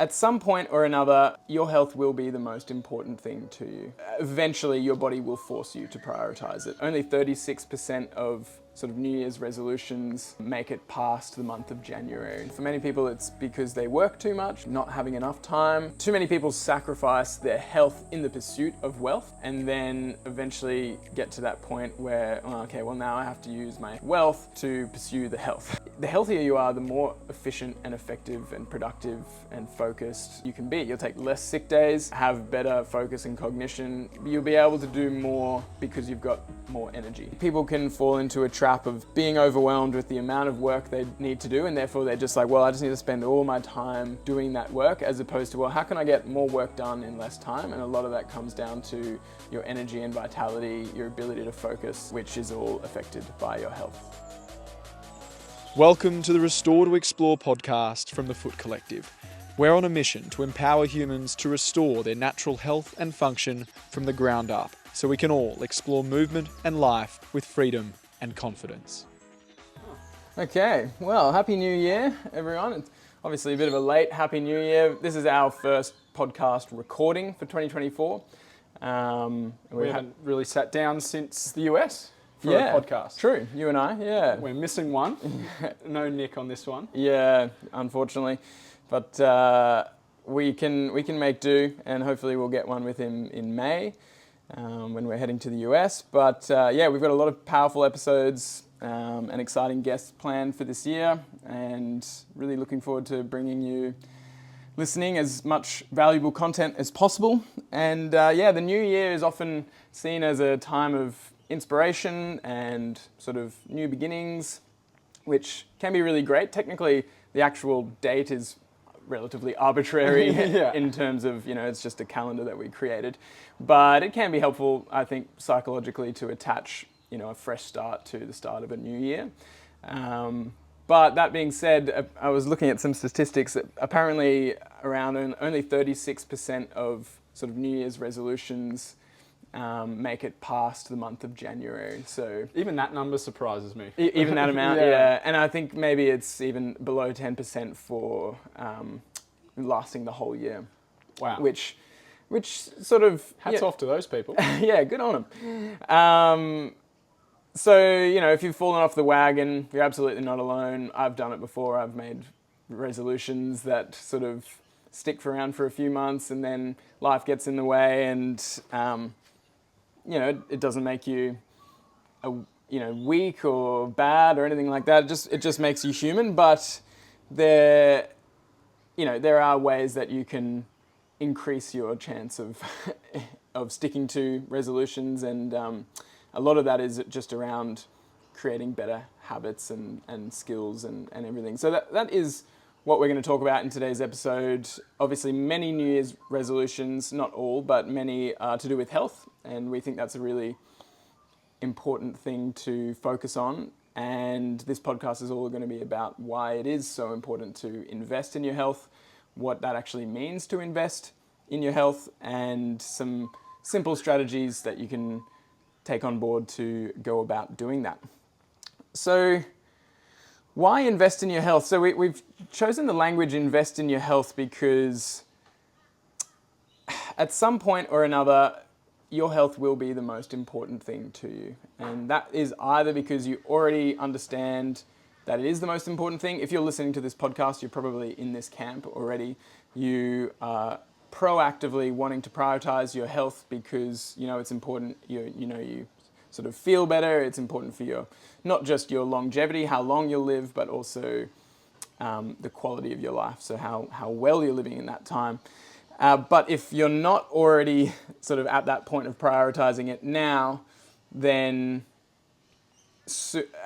At some point or another, your health will be the most important thing to you. Eventually, your body will force you to prioritize it. Only 36% of sort of New Year's resolutions make it past the month of January. For many people, it's because they work too much, not having enough time. Too many people sacrifice their health in the pursuit of wealth and then eventually get to that point where, now I have to use my wealth to pursue the health. The healthier you are, the more efficient and effective and productive and focused you can be. You'll take less sick days, have better focus and cognition. You'll be able to do more because you've got more energy. People can fall into a trap of being overwhelmed with the amount of work they need to do, and therefore they're just like, well, I just need to spend all my time doing that work, as opposed to, well, how can I get more work done in less time? And a lot of that comes down to your energy and vitality, your ability to focus, which is all affected by your health. Welcome to the Restore to Explore podcast from the Foot Collective. We're on a mission to empower humans to restore their natural health and function from the ground up, so we can all explore movement and life with freedom and confidence. Okay, well, Happy New Year, everyone. It's obviously a bit of a late Happy New Year. This is our first podcast recording for 2024. We haven't really sat down since the US for a podcast. True, you and I, yeah. We're missing one. No Nick on this one. Yeah, unfortunately. But we can make do, and hopefully we'll get one with him in May when we're heading to the US. But we've got a lot of powerful episodes and exciting guests planned for this year, and really looking forward to bringing you listening as much valuable content as possible. And the new year is often seen as a time of inspiration and sort of new beginnings, which can be really great. Technically, the actual date is relatively arbitrary in terms of, it's just a calendar that we created. But it can be helpful, I think, psychologically to attach, a fresh start to the start of a new year. But that being said, I was looking at some statistics that apparently around only 36% of sort of New Year's resolutions make it past the month of January. So even that number surprises me. Even that amount, yeah. And I think maybe it's even below 10% for lasting the whole year. Wow. Which sort of... Hats off to those people. Yeah, good on them. So, if you've fallen off the wagon, you're absolutely not alone. I've done it before. I've made resolutions that sort of stick around for a few months, and then life gets in the way, and it doesn't make you weak or bad or anything like that. It just makes you human. But there are ways that you can increase your chance of sticking to resolutions, and a lot of that is just around creating better habits and skills and everything. So that is what we're going to talk about in today's episode. Obviously, many New Year's resolutions, not all, but many are to do with health, and we think that's a really important thing to focus on. And this podcast is all going to be about why it is so important to invest in your health, what that actually means to invest in your health, and some simple strategies that you can take on board to go about doing that. So why invest in your health? So we've chosen the language invest in your health because at some point or another, your health will be the most important thing to you. And that is either because you already understand that it is the most important thing. If you're listening to this podcast, you're probably in this camp already. You are proactively wanting to prioritize your health because it's important. You sort of feel better. It's important for your, not just your longevity, how long you'll live, but also the quality of your life. So how well you're living in that time. But if you're not already sort of at that point of prioritizing it now, then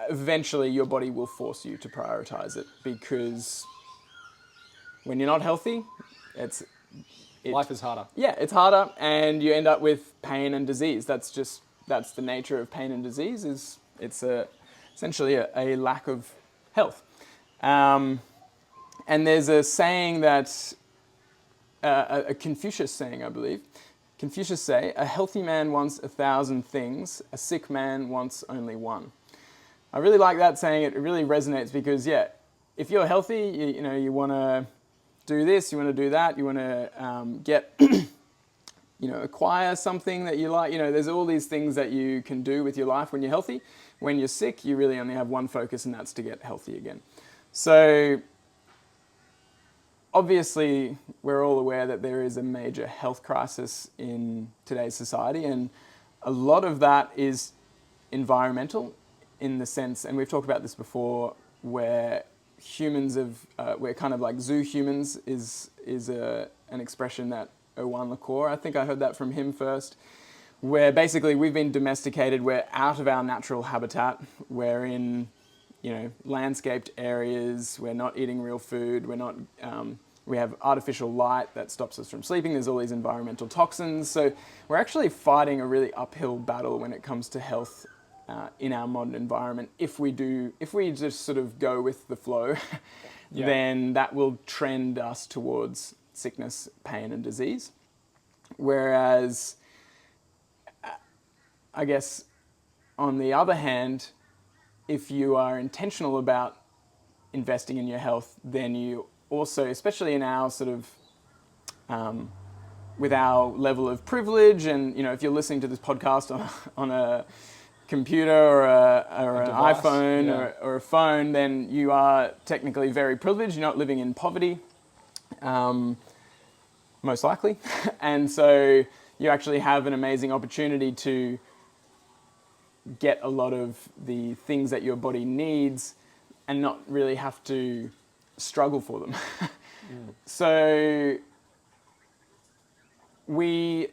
eventually your body will force you to prioritize it, because when you're not healthy, life is harder. Yeah, it's harder, and you end up with pain and disease. That's the nature of pain and disease. It's essentially a lack of health. And there's a saying that a Confucius saying, I believe. Confucius say, "A healthy man wants 1,000 things. A sick man wants only one." I really like that saying. It really resonates because, if you're healthy, you want to do this, you want to do that, you want to get, acquire something that you like. There's all these things that you can do with your life when you're healthy. When you're sick, you really only have one focus, and that's to get healthy again. So obviously, we're all aware that there is a major health crisis in today's society, and a lot of that is environmental in the sense, and we've talked about this before, where we're kind of like zoo humans is an expression that Erwan Le Corre, I think I heard that from him first, where basically we've been domesticated, we're out of our natural habitat, we're in landscaped areas, we're not eating real food, we have artificial light that stops us from sleeping, there's all these environmental toxins, so we're actually fighting a really uphill battle when it comes to health in our modern environment. If we just sort of go with the flow, then that will trend us towards sickness, pain and disease. Whereas, I guess, on the other hand, if you are intentional about investing in your health, then you also, especially in our sort of, with our level of privilege, and if you're listening to this podcast on a computer or an device, iPhone or a phone, then you are technically very privileged. You're not living in poverty, most likely. And so you actually have an amazing opportunity to get a lot of the things that your body needs and not really have to struggle for them. So we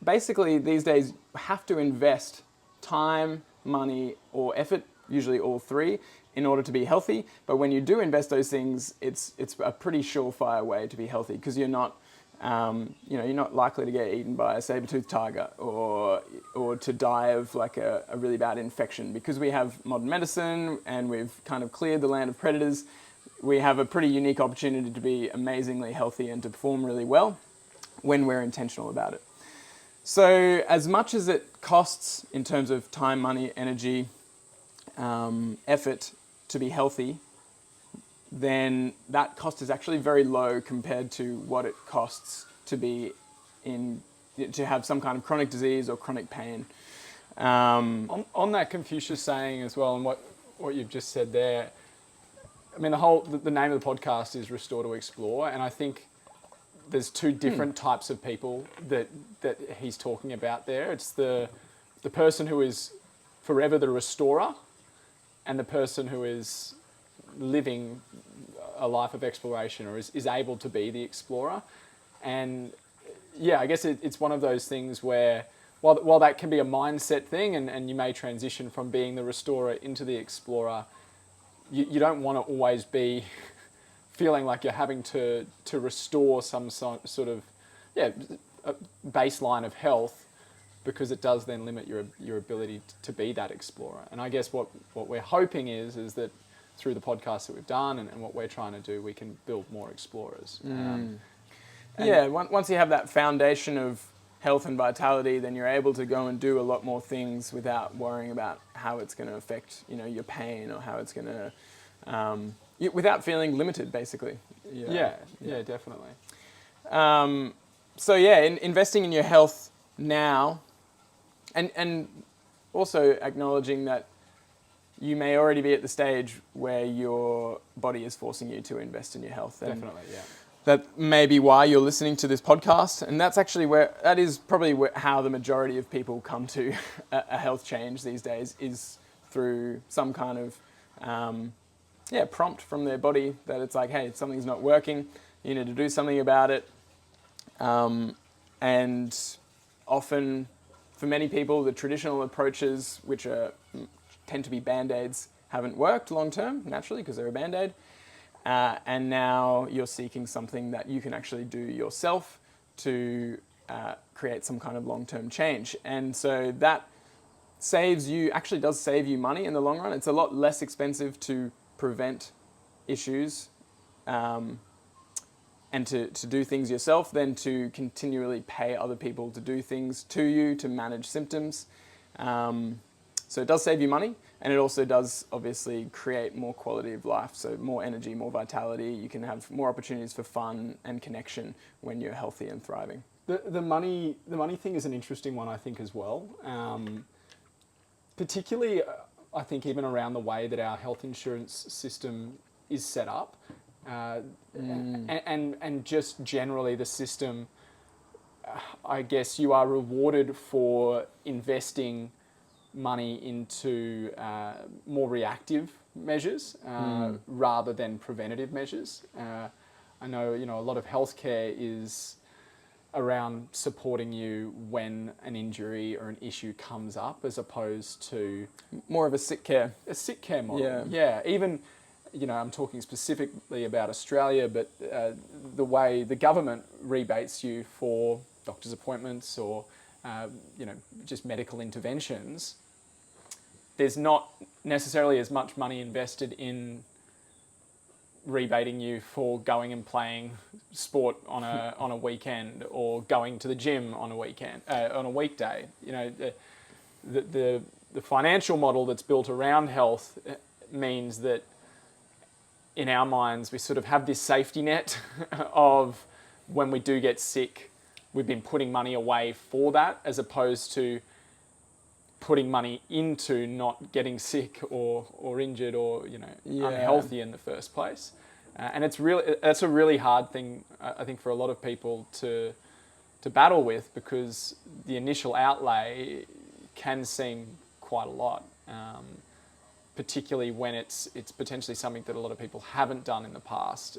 basically these days have to invest time, money, or effort, usually all three, in order to be healthy. But when you do invest those things, it's a pretty surefire way to be healthy, because you're not likely to get eaten by a saber-toothed tiger or to die of like a really bad infection, because we have modern medicine and we've kind of cleared the land of predators. We have a pretty unique opportunity to be amazingly healthy and to perform really well when we're intentional about it. So as much as it costs in terms of time, money, energy, effort to be healthy, then that cost is actually very low compared to what it costs to have some kind of chronic disease or chronic pain. On that Confucius saying as well, and what you've just said there, I mean, the name of the podcast is Restore to Explore, and I think there's two different types of people that he's talking about there. It's the person who is forever the restorer, and the person who is living a life of exploration, or is able to be the explorer. And I guess it's one of those things where while that can be a mindset thing, and you may transition from being the restorer into the explorer, you don't want to always be feeling like you're having to restore some sort of a baseline of health, because it does then limit your ability to be that explorer. And I guess what we're hoping is that through the podcast that we've done and what we're trying to do, we can build more explorers. Once you have that foundation of health and vitality, then you're able to go and do a lot more things without worrying about how it's going to affect your pain, or how it's going to without feeling limited, basically. Yeah, definitely. Investing in your health now, and also acknowledging that you may already be at the stage where your body is forcing you to invest in your health. And definitely, yeah. That may be why you're listening to this podcast, and that's actually how the majority of people come to a health change these days, is through some kind of prompt from their body that it's like, hey, something's not working, you need to do something about it. And often, for many people, the traditional approaches, which tend to be Band-Aids, haven't worked long term, naturally, because they're a Band-Aid. And now you're seeking something that you can actually do yourself to create some kind of long-term change. And so that does save you money in the long run. It's a lot less expensive to prevent issues and to do things yourself than to continually pay other people to do things to you, to manage symptoms. So it does save you money, And it also does obviously create more quality of life, so more energy, more vitality. You can have more opportunities for fun and connection when you're healthy and thriving. The money thing is an interesting one, I think, as well. Particularly, I think, even around the way that our health insurance system is set up, and just generally the system. I guess you are rewarded for investing money into more reactive measures rather than preventative measures. I know, a lot of healthcare is around supporting you when an injury or an issue comes up, as opposed to more of a sick care model. Yeah. Even, I'm talking specifically about Australia, but the way the government rebates you for doctor's appointments or just medical interventions, there's not necessarily as much money invested in rebating you for going and playing sport on a weekend, or going to the gym on a weekend, on a weekday. The financial model that's built around health means that in our minds we sort of have this safety net of when we do get sick, we've been putting money away for that, as opposed to putting money into not getting sick or injured or unhealthy in the first place. And that's a really hard thing, I think, for a lot of people to battle with, because the initial outlay can seem quite a lot, particularly when it's potentially something that a lot of people haven't done in the past,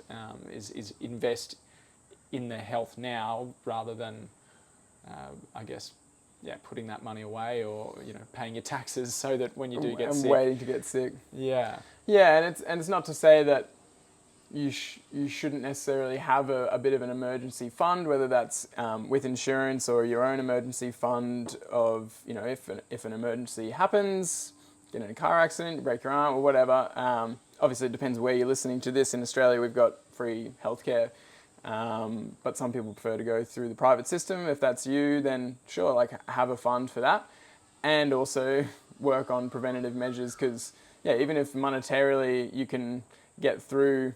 is invest in their health now rather than, putting that money away, or paying your taxes so that when you do get sick, waiting to get sick. Yeah, and it's not to say that you shouldn't necessarily have a bit of an emergency fund, whether that's with insurance or your own emergency fund of, if an emergency happens, get in a car accident, you break your arm or whatever. Obviously it depends where you're listening to this. In Australia we've got free healthcare, but some people prefer to go through the private system. If that's you, then sure, have a fund for that, and also work on preventative measures, because even if monetarily you can get through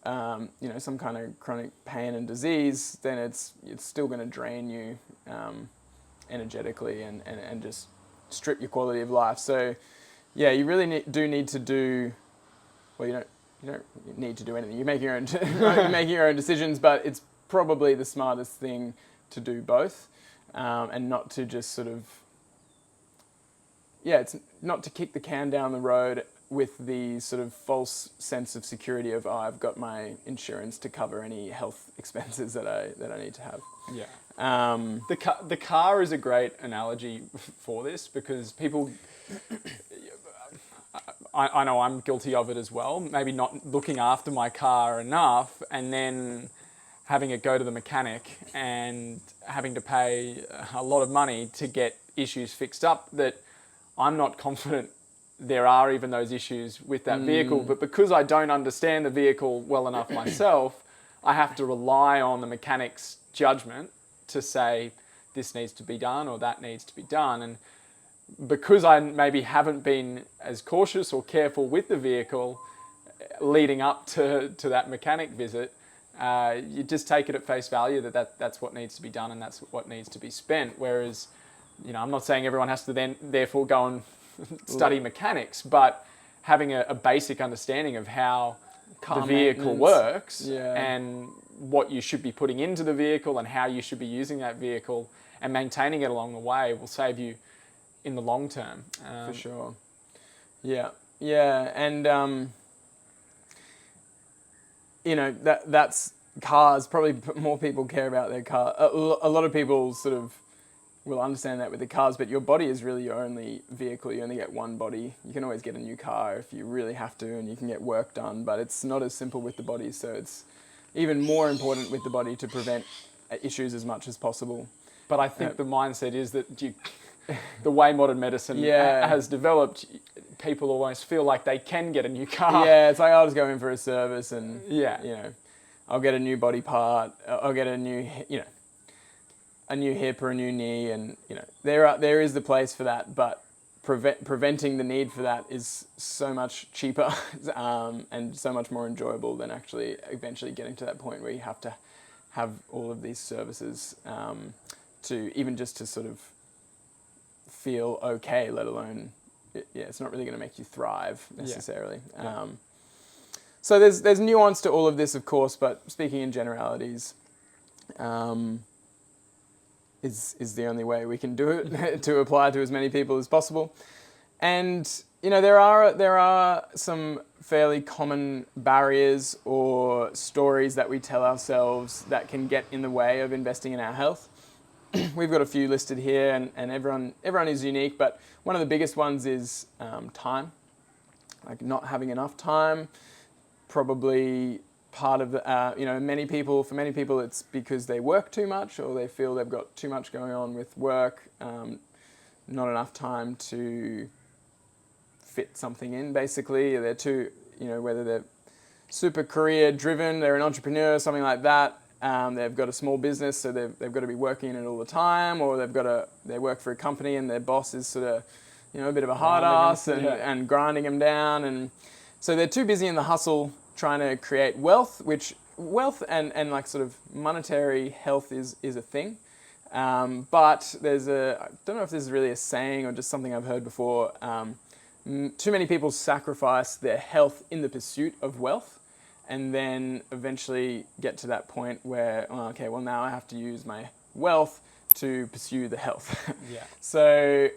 some kind of chronic pain and disease, then it's still going to drain you energetically and just strip your quality of life. So you really do need to do, well, you don't need to do anything. You make your own you're making your own decisions, but it's probably the smartest thing to do both, and not to just sort of it's not to kick the can down the road with the sort of false sense of security of, I've got my insurance to cover any health expenses that I need to have. Yeah. The car is a great analogy for this, because people, I know I'm guilty of it as well, maybe not looking after my car enough, and then having it go to the mechanic and having to pay a lot of money to get issues fixed up that I'm not confident there are even those issues with that vehicle. But because I don't understand the vehicle well enough myself, I have to rely on the mechanic's judgment to say this needs to be done or that needs to be done. And because I maybe haven't been as cautious or careful with the vehicle leading up to that mechanic visit, you just take it at face value that's what needs to be done and that's what needs to be spent. Whereas, I'm not saying everyone has to therefore go and study mechanics, but having a basic understanding of how the vehicle works and what you should be putting into the vehicle and how you should be using that vehicle and maintaining it along the way will save you in the long term. For sure. And that's cars. Probably more people care about their car. A lot of people sort of will understand that with the cars, but your body is really your only vehicle. You only get one body. You can always get a new car if you really have to, and you can get work done, but it's not as simple with the body. So it's even more important with the body to prevent issues as much as possible. But I think the mindset is that the way modern medicine has developed, people almost feel like they can get a new car. Yeah, it's like, I'll just go in for a service and, I'll get a new body part, I'll get a new hip or a new knee, and, there is the place for that, but preventing the need for that is so much cheaper and so much more enjoyable than actually eventually getting to that point where you have to have all of these services to even just to sort of feel okay, let alone, it's not really going to make you thrive necessarily. Yeah. So there's nuance to all of this, of course, but speaking in generalities, is the only way we can do it to apply to as many people as possible. And there are some fairly common barriers or stories that we tell ourselves that can get in the way of investing in our health. We've got a few listed here, and everyone is unique, but one of the biggest ones is time, like not having enough time. Probably part of the, for many people it's because they work too much or they feel they've got too much going on with work, not enough time to fit something in, basically. They're too, whether they're super career driven, they're an entrepreneur, something like that. They've got a small business, so they've got to be working in it all the time, or they work for a company and their boss is sort of, a bit of a hard ass and grinding them down. And so they're too busy in the hustle trying to create wealth, which wealth and like sort of monetary health is a thing. But I don't know if this is really a saying or just something I've heard before. Too many people sacrifice their health in the pursuit of wealth and then eventually get to that point where, now I have to use my wealth to pursue the health. Yeah. So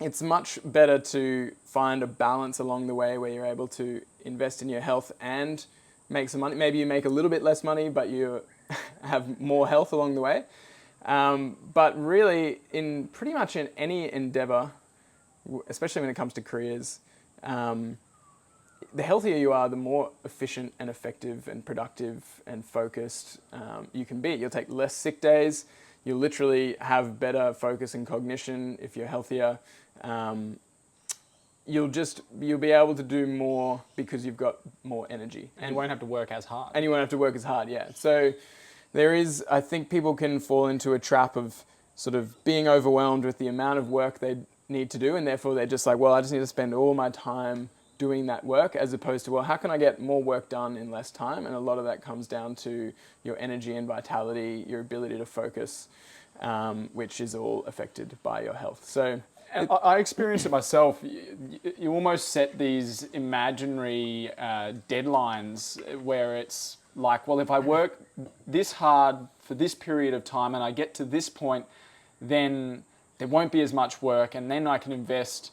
it's much better to find a balance along the way where you're able to invest in your health and make some money. Maybe you make a little bit less money, but you have more health along the way. But really, in pretty much in any endeavor, especially when it comes to careers, the healthier you are, the more efficient and effective and productive and focused you can be. You'll take less sick days. You'll literally have better focus and cognition if you're healthier. You'll be able to do more because you've got more energy. And you won't have to work as hard. And you won't have to work as hard, yeah. So I think people can fall into a trap of sort of being overwhelmed with the amount of work they need to do, and therefore they're just like, well, I just need to spend all my time doing that work, as opposed to, well, how can I get more work done in less time? And a lot of that comes down to your energy and vitality, your ability to focus, which is all affected by your health. So and I experienced it myself. You almost set these imaginary deadlines where it's like, well, if I work this hard for this period of time and I get to this point, then there won't be as much work, and then I can invest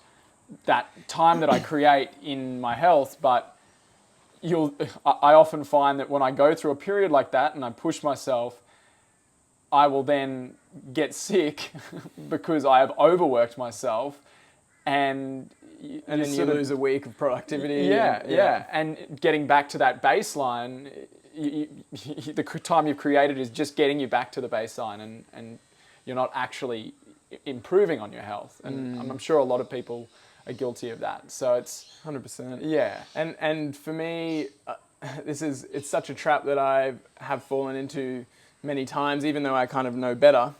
that time that I create in my health. But I often find that when I go through a period like that and I push myself, I will then get sick because I have overworked myself, and then you lose a week of productivity. Yeah. And getting back to that baseline, the time you've created is just getting you back to the baseline, and you're not actually improving on your health. And I'm sure a lot of people are guilty of that. So it's 100%. Yeah. And for me, it's such a trap that I have fallen into many times, even though I kind of know better.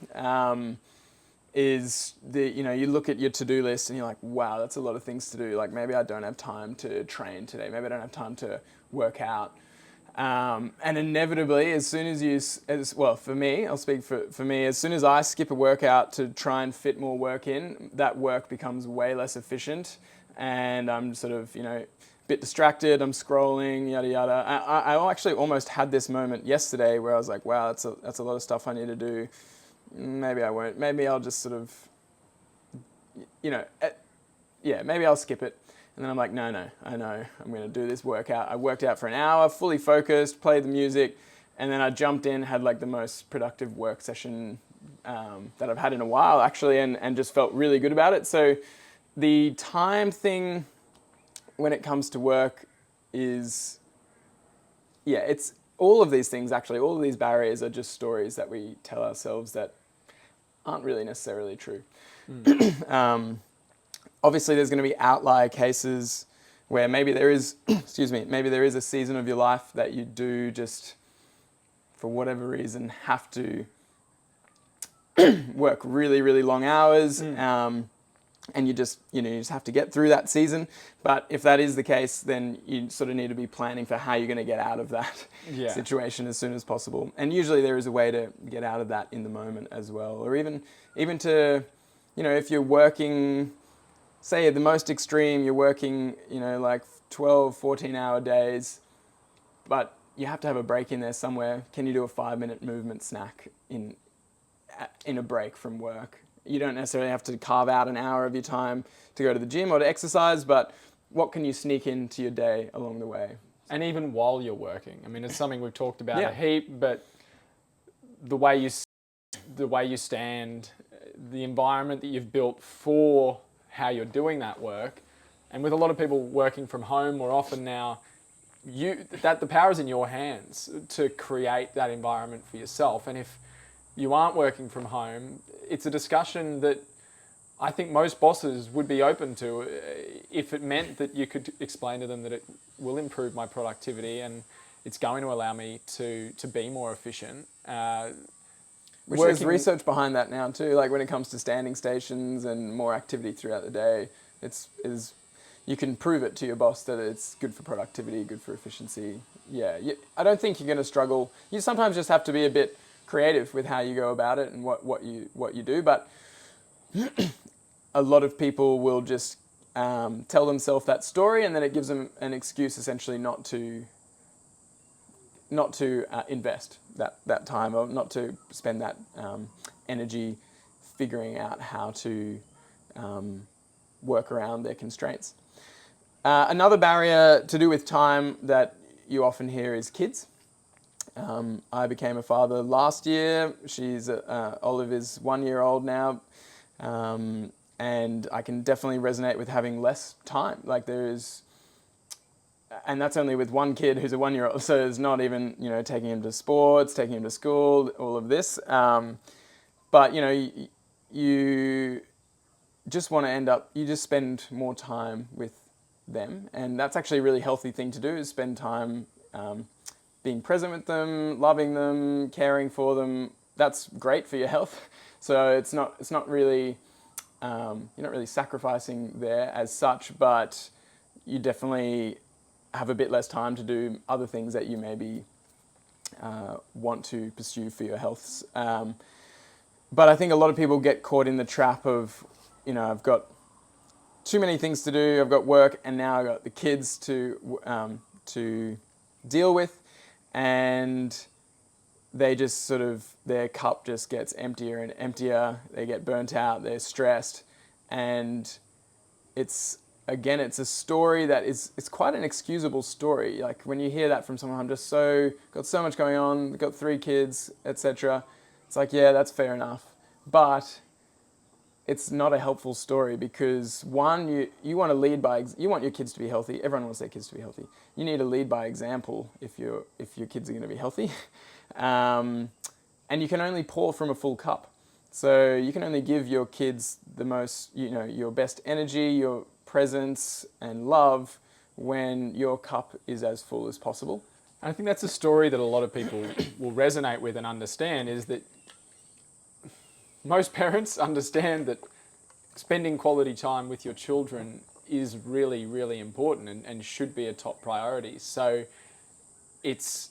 Is you look at your to-do list and you're like, wow, that's a lot of things to do. Like, maybe I don't have time to train today. Maybe I don't have time to work out. And inevitably, as soon as for me, I'll speak for me, as soon as I skip a workout to try and fit more work in, that work becomes way less efficient, and I'm sort of, a bit distracted, I'm scrolling, yada, yada. I actually almost had this moment yesterday where I was like, wow, that's a lot of stuff I need to do. Maybe I won't. Maybe I'll just sort of, maybe I'll skip it. And then I'm like, no, I know, I'm going to do this workout. I worked out for an hour, fully focused, played the music, and then I jumped in, had like the most productive work session that I've had in a while, actually, and just felt really good about it. So the time thing when it comes to work is, it's all of these things, actually, all of these barriers are just stories that we tell ourselves that aren't really necessarily true. Obviously, there's going to be outlier cases where maybe there is, maybe there is a season of your life that you do just, for whatever reason, have to work really, really long hours. and you just have to get through that season. But if that is the case, then you sort of need to be planning for how you're going to get out of that situation as soon as possible. And usually there is a way to get out of that in the moment as well, or even to, if you're working, say at the most extreme, you're working, like 12, 14-hour days, but you have to have a break in there somewhere. Can you do a 5-minute movement snack in a break from work? You don't necessarily have to carve out an hour of your time to go to the gym or to exercise, but what can you sneak into your day along the way? And even while you're working. I mean, it's something we've talked about a heap, but the way you stand, the environment that you've built for how you're doing that work, and with a lot of people working from home more often now, the power is in your hands to create that environment for yourself. And if you aren't working from home, it's a discussion that I think most bosses would be open to if it meant that you could explain to them that it will improve my productivity and it's going to allow me to be more efficient. There's research behind that now too, like when it comes to standing stations and more activity throughout the day, you can prove it to your boss that it's good for productivity, good for efficiency. I don't think you're going to struggle. You sometimes just have to be a bit creative with how you go about it and what you do, but a lot of people will just tell themselves that story, and then it gives them an excuse essentially not to invest that time, or not to spend that energy figuring out how to work around their constraints. Another barrier to do with time that you often hear is kids. I became a father last year. Olive is 1 year old now, and I can definitely resonate with having less time. Like and that's only with one kid who's a 1 year old. So it's not even taking him to sports, taking him to school, all of this. But you just want to you just spend more time with them, and that's actually a really healthy thing to do, is spend time being present with them, loving them, caring for them. That's great for your health. So it's not really you're not really sacrificing there as such, but you definitely have a bit less time to do other things that you maybe want to pursue for your health. But I think a lot of people get caught in the trap of, I've got too many things to do, I've got work, and now I've got the kids to deal with, and they just their cup just gets emptier and emptier. They get burnt out, they're stressed, and it's a story that it's quite an excusable story. Like when you hear that from someone, I'm just got so much going on, got 3 kids, etc. It's like, yeah, that's fair enough. But it's not a helpful story, because one, you want to lead by, you want your kids to be healthy. Everyone wants their kids to be healthy. You need to lead by example if your kids are going to be healthy. And you can only pour from a full cup. So you can only give your kids the most, your best energy, your presence and love when your cup is as full as possible. And I think that's a story that a lot of people will resonate with and understand, is that most parents understand that spending quality time with your children is really, really important and should be a top priority. So it's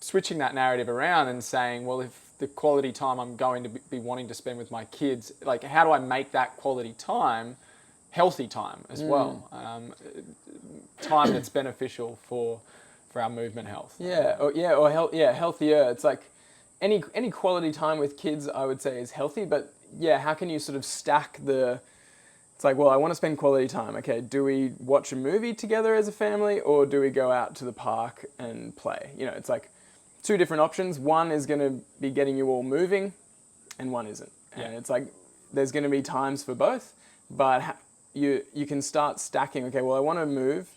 switching that narrative around and saying, well, if the quality time I'm going to be wanting to spend with my kids, like how do I make that quality time healthy time as well? Time that's beneficial for our movement health. Healthier. It's like any quality time with kids, I would say, is healthy, but how can you sort of stack it's like, well, I want to spend quality time. Okay, do we watch a movie together as a family, or do we go out to the park and play? It's like 2 different options. One is going to be getting you all moving, and one isn't. And it's like, there's going to be times for both, but you can start stacking. Okay, well, I want to move.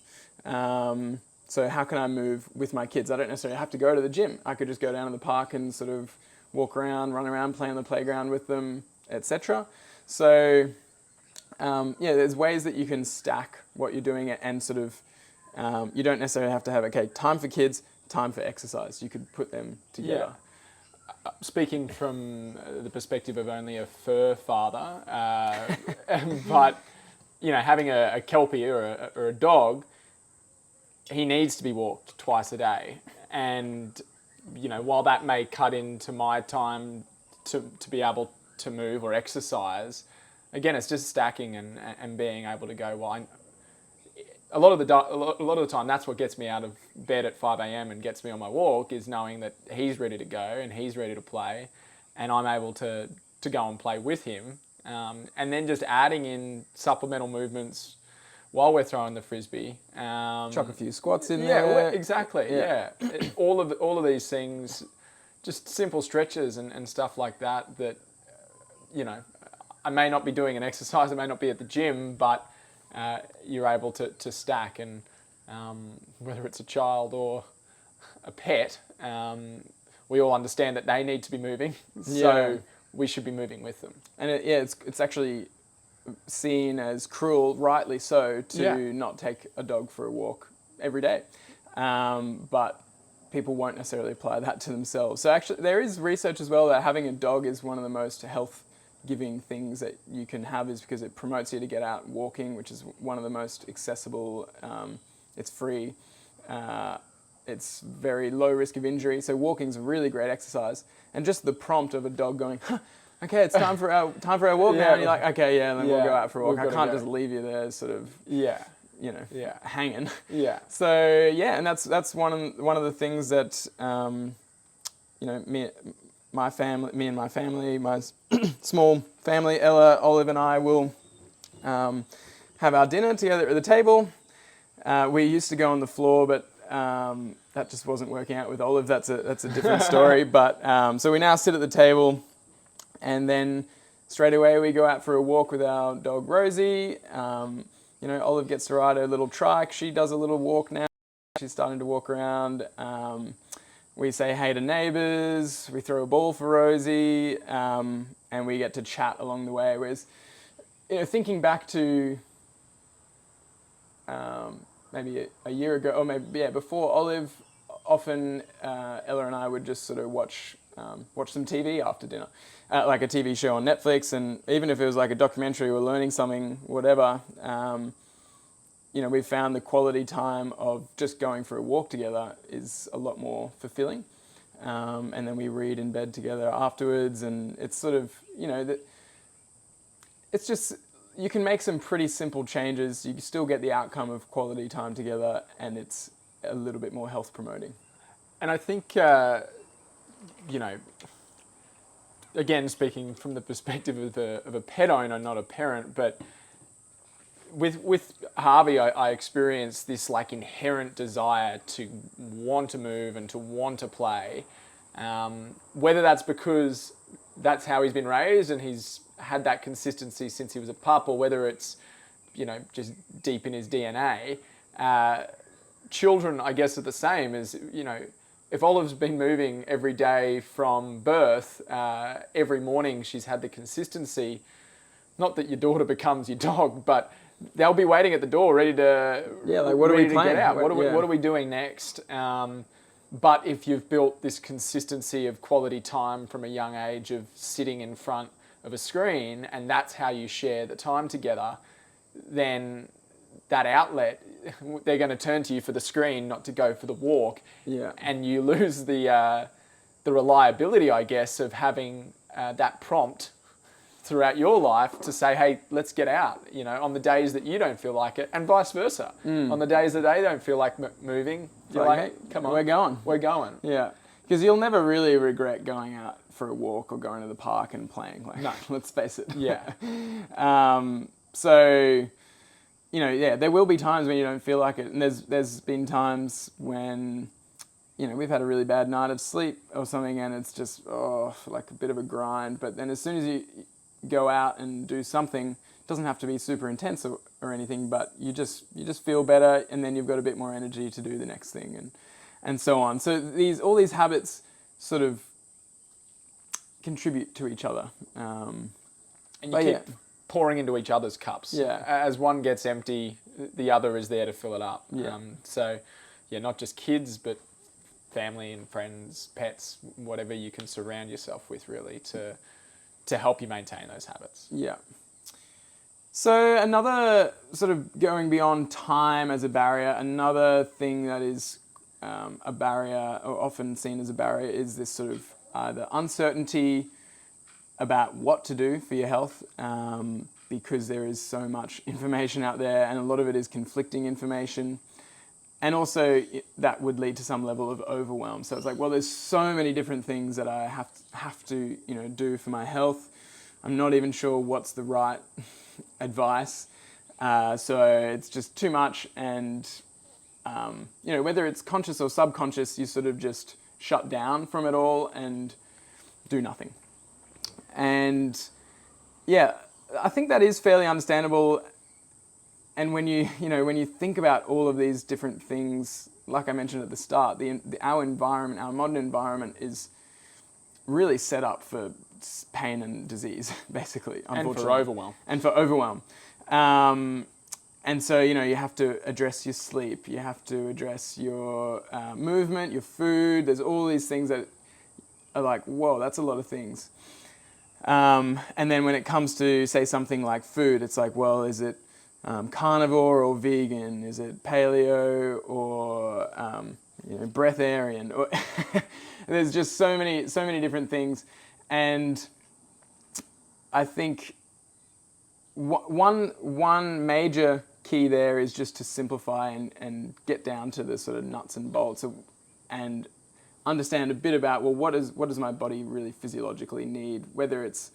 So how can I move with my kids? I don't necessarily have to go to the gym. I could just go down to the park and sort of walk around, run around, play on the playground with them, etc. So, there's ways that you can stack what you're doing, and sort of, you don't necessarily have to have, time for kids, time for exercise. You could put them together. Speaking from the perspective of only a fur father, but having a Kelpie or a dog, he needs to be walked twice a day. And, while that may cut into my time to be able to move or exercise, again, it's just stacking and being able to go, well, a lot of the time, that's what gets me out of bed at 5 a.m. and gets me on my walk, is knowing that he's ready to go and he's ready to play, and I'm able to go and play with him. And then just adding in supplemental movements while we're throwing the frisbee. Chuck a few squats in Yeah, there. well, exactly. Yeah, all of these things, just simple stretches and stuff like that. I may not be doing an exercise, I may not be at the gym, but you're able to stack, and whether it's a child or a pet, we all understand that they need to be moving, so we should be moving with them. And it's actually seen as cruel, rightly so, to not take a dog for a walk every day. But people won't necessarily apply that to themselves. So actually, there is research as well that having a dog is one of the most health-giving things that you can have, is because it promotes you to get out walking, which is one of the most accessible. It's free. It's very low risk of injury. So walking's a really great exercise. And just the prompt of a dog going, okay, it's time for our walk now. And you're like, okay, then we'll go out for a walk. I can't just leave you there, sort of, hanging. Yeah. So and that's one of the things that me and my family, my small family, Ella, Olive, and I will have our dinner together at the table. We used to go on the floor, but that just wasn't working out with Olive. That's a different story. But so we now sit at the table. And then straight away we go out for a walk with our dog Rosie. Olive gets to ride her little trike. She does a little walk now. She's starting to walk around. We say hey to neighbours. We throw a ball for Rosie, and we get to chat along the way. Whereas, thinking back to maybe a year ago, or maybe before Olive, often Ella and I would just sort of watch some TV after dinner. Like a TV show on Netflix, and even if it was like a documentary or learning something, whatever, we found the quality time of just going for a walk together is a lot more fulfilling. And then we read in bed together afterwards, and it's sort of, it's just, you can make some pretty simple changes. You still get the outcome of quality time together, and it's a little bit more health promoting. And I think, again, speaking from the perspective of a pet owner, not a parent, but with Harvey, I experienced this like inherent desire to want to move and to want to play. Whether that's because that's how he's been raised and he's had that consistency since he was a pup, or whether it's, just deep in his DNA. Children, I guess, are the same as, if Olive's been moving every day from birth, every morning she's had the consistency, not that your daughter becomes your dog, but they'll be waiting at the door ready to what are we playing? Get out. What are we doing next? But if you've built this consistency of quality time from a young age of sitting in front of a screen, and that's how you share the time together, then that outlet, they're going to turn to you for the screen, not to go for the walk. Yeah. And you lose the reliability, I guess, of having that prompt throughout your life to say, hey, let's get out, on the days that you don't feel like it, and vice versa. On the days that they don't feel like moving, you're like, hey, come on. We're going. Yeah. Because you'll never really regret going out for a walk or going to the park and playing. No. Let's face it. Yeah. So, there will be times when you don't feel like it. And there's been times when, we've had a really bad night of sleep or something, and it's just, like a bit of a grind. But then as soon as you go out and do something, it doesn't have to be super intense or anything, but you just feel better, and then you've got a bit more energy to do the next thing and so on. So all these habits sort of contribute to each other. And you keep pouring into each other's cups. Yeah. As one gets empty, the other is there to fill it up. Yeah. Not just kids, but family and friends, pets, whatever you can surround yourself with, really, to help you maintain those habits. Yeah. So another sort of going beyond time as a barrier, another thing that is a barrier, or often seen as a barrier, is this sort of either uncertainty about what to do for your health, because there is so much information out there, and a lot of it is conflicting information. And also that would lead to some level of overwhelm. So it's like, well, there's so many different things that I have to do for my health. I'm not even sure what's the right advice. So it's just too much. And, whether it's conscious or subconscious, you sort of just shut down from it all and do nothing. And yeah, I think that is fairly understandable. And when when you think about all of these different things, like I mentioned at the start, our environment, our modern environment, is really set up for pain and disease, basically. And for overwhelm. And for overwhelm. And so, you have to address your sleep, you have to address your movement, your food. There's all these things that are like, whoa, that's a lot of things. And then when it comes to, say, something like food, it's like, well, is it carnivore or vegan? Is it paleo or breatharian? Or there's just so many different things, and I think one major key there is just to simplify and get down to the sort of nuts and bolts and understand a bit about, well, what does my body really physiologically need, whether it's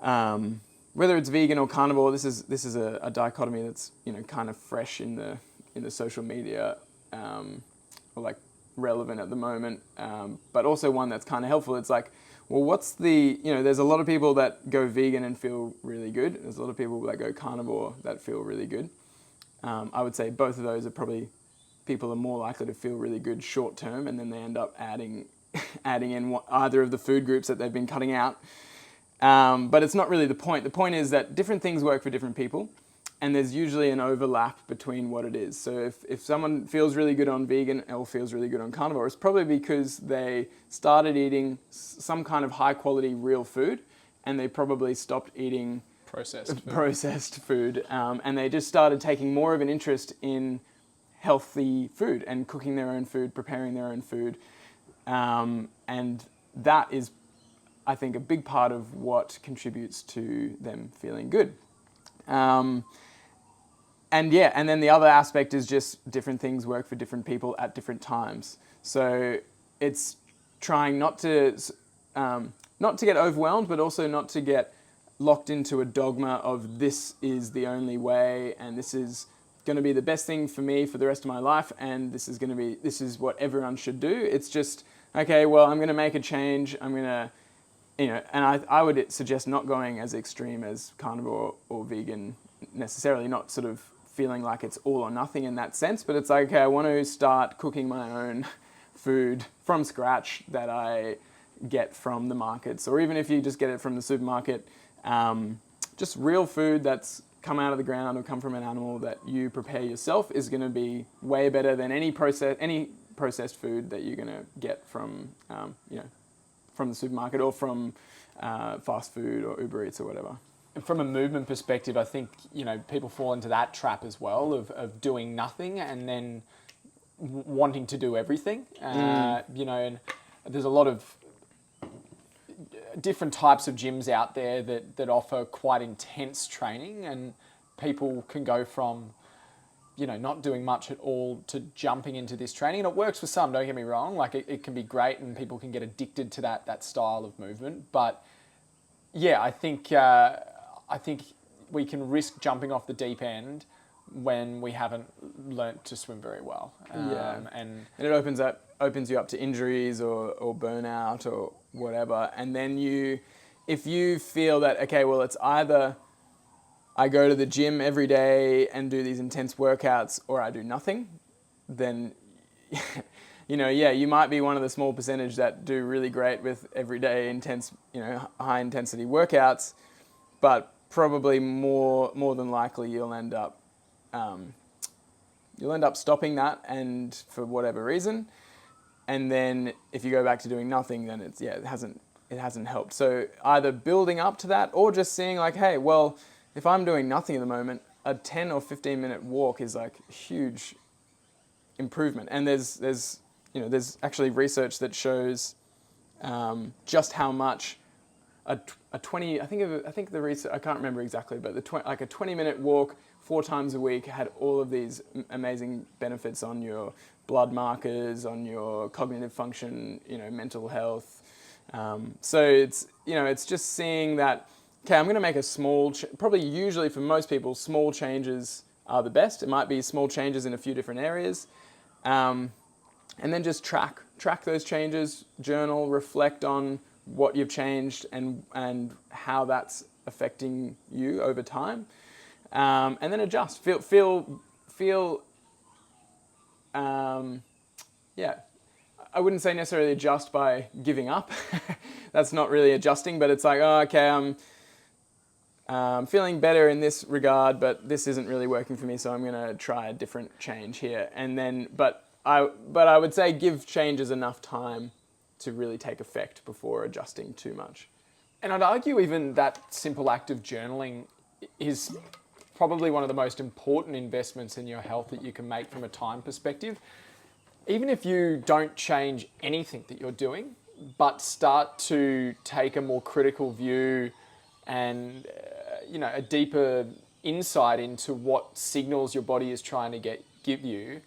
vegan or carnivore. This is a dichotomy that's kind of fresh in the social media, or like relevant at the moment, but also one that's kind of helpful. It's like, well, what's there's a lot of people that go vegan and feel really good. There's a lot of people that go carnivore that feel really good. I would say both of those are probably, people are more likely to feel really good short term, and then they end up adding in either of the food groups that they've been cutting out. But it's not really the point. The point is that different things work for different people, and there's usually an overlap between what it is. So if someone feels really good on vegan or feels really good on carnivore, it's probably because they started eating some kind of high quality real food, and they probably stopped eating processed food, and they just started taking more of an interest in healthy food and cooking their own food, preparing their own food, and that is, I think, a big part of what contributes to them feeling good. And then the other aspect is just different things work for different people at different times. So it's trying not to get overwhelmed, but also not to get locked into a dogma of this is the only way, and this is going to be the best thing for me for the rest of my life, and this is what everyone should do. It's just, okay, well, I'm going to make a change. I'm going to, and I would suggest not going as extreme as carnivore or vegan necessarily, not sort of feeling like it's all or nothing in that sense, but it's like, okay, I want to start cooking my own food from scratch that I get from the markets, or even if you just get it from the supermarket, just real food that's come out of the ground or come from an animal that you prepare yourself is going to be way better than any processed food that you're going to get from from the supermarket or from fast food or Uber Eats or whatever. And from a movement perspective, I think people fall into that trap as well of doing nothing and then wanting to do everything. And there's a lot of different types of gyms out there that offer quite intense training, and people can go from not doing much at all to jumping into this training. And it works for some, don't get me wrong, like it can be great and people can get addicted to that style of movement. But yeah, I think we can risk jumping off the deep end when we haven't learnt to swim very well. And it opens you up to injuries or burnout or whatever. And then if you feel that, okay, well, it's either I go to the gym every day and do these intense workouts, or I do nothing, then you might be one of the small percentage that do really great with everyday intense, high intensity workouts, but probably more than likely you'll end up stopping that, and for whatever reason. And then if you go back to doing nothing, then it hasn't helped. So either building up to that or just seeing like, hey, well, if I'm doing nothing at the moment, a 10 or 15 minute walk is like huge improvement. And there's actually research that shows just how much a 20, I think the research, I can't remember exactly, but like a 20-minute walk 4 times a week had all of these amazing benefits on your blood markers, on your cognitive function, mental health. So it's just seeing that, okay, I'm going to make a small, probably usually for most people, small changes are the best. It might be small changes in a few different areas. And then just track those changes, journal, reflect on what you've changed and how that's affecting you over time. And then adjust. I wouldn't say necessarily adjust by giving up. That's not really adjusting, but it's like, oh, okay, I'm feeling better in this regard, but this isn't really working for me, so I'm going to try a different change here. And then, but I would say give changes enough time to really take effect before adjusting too much. And I'd argue even that simple act of journaling is probably one of the most important investments in your health that you can make from a time perspective. Even if you don't change anything that you're doing, but start to take a more critical view and a deeper insight into what signals your body is trying to give you,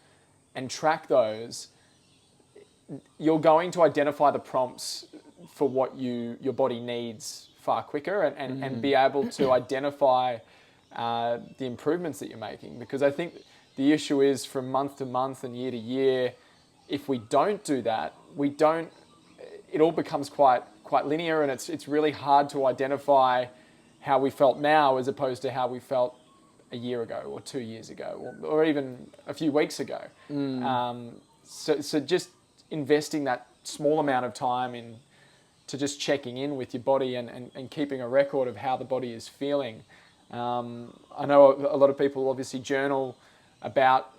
and track those, you're going to identify the prompts for what your body needs far quicker and be able to identify the improvements that you're making. Because I think the issue is from month to month and year to year, if we don't do that, it all becomes quite linear, and it's really hard to identify how we felt now as opposed to how we felt a year ago or 2 years ago or even a few weeks ago. So just investing that small amount of time to just checking in with your body and keeping a record of how the body is feeling. I know a lot of people obviously journal about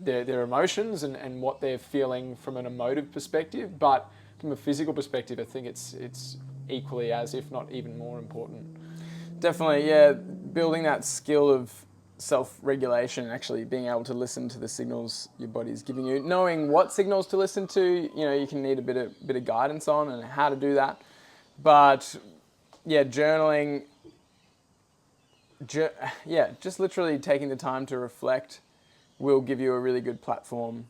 their emotions and what they're feeling from an emotive perspective, but from a physical perspective, I think it's equally as, if not even more important. Definitely, yeah. Building that skill of self-regulation, actually being able to listen to the signals your body's giving you, knowing what signals to listen to. You can need a bit of guidance on and how to do that. But yeah, journaling. Just literally taking the time to reflect will give you a really good platform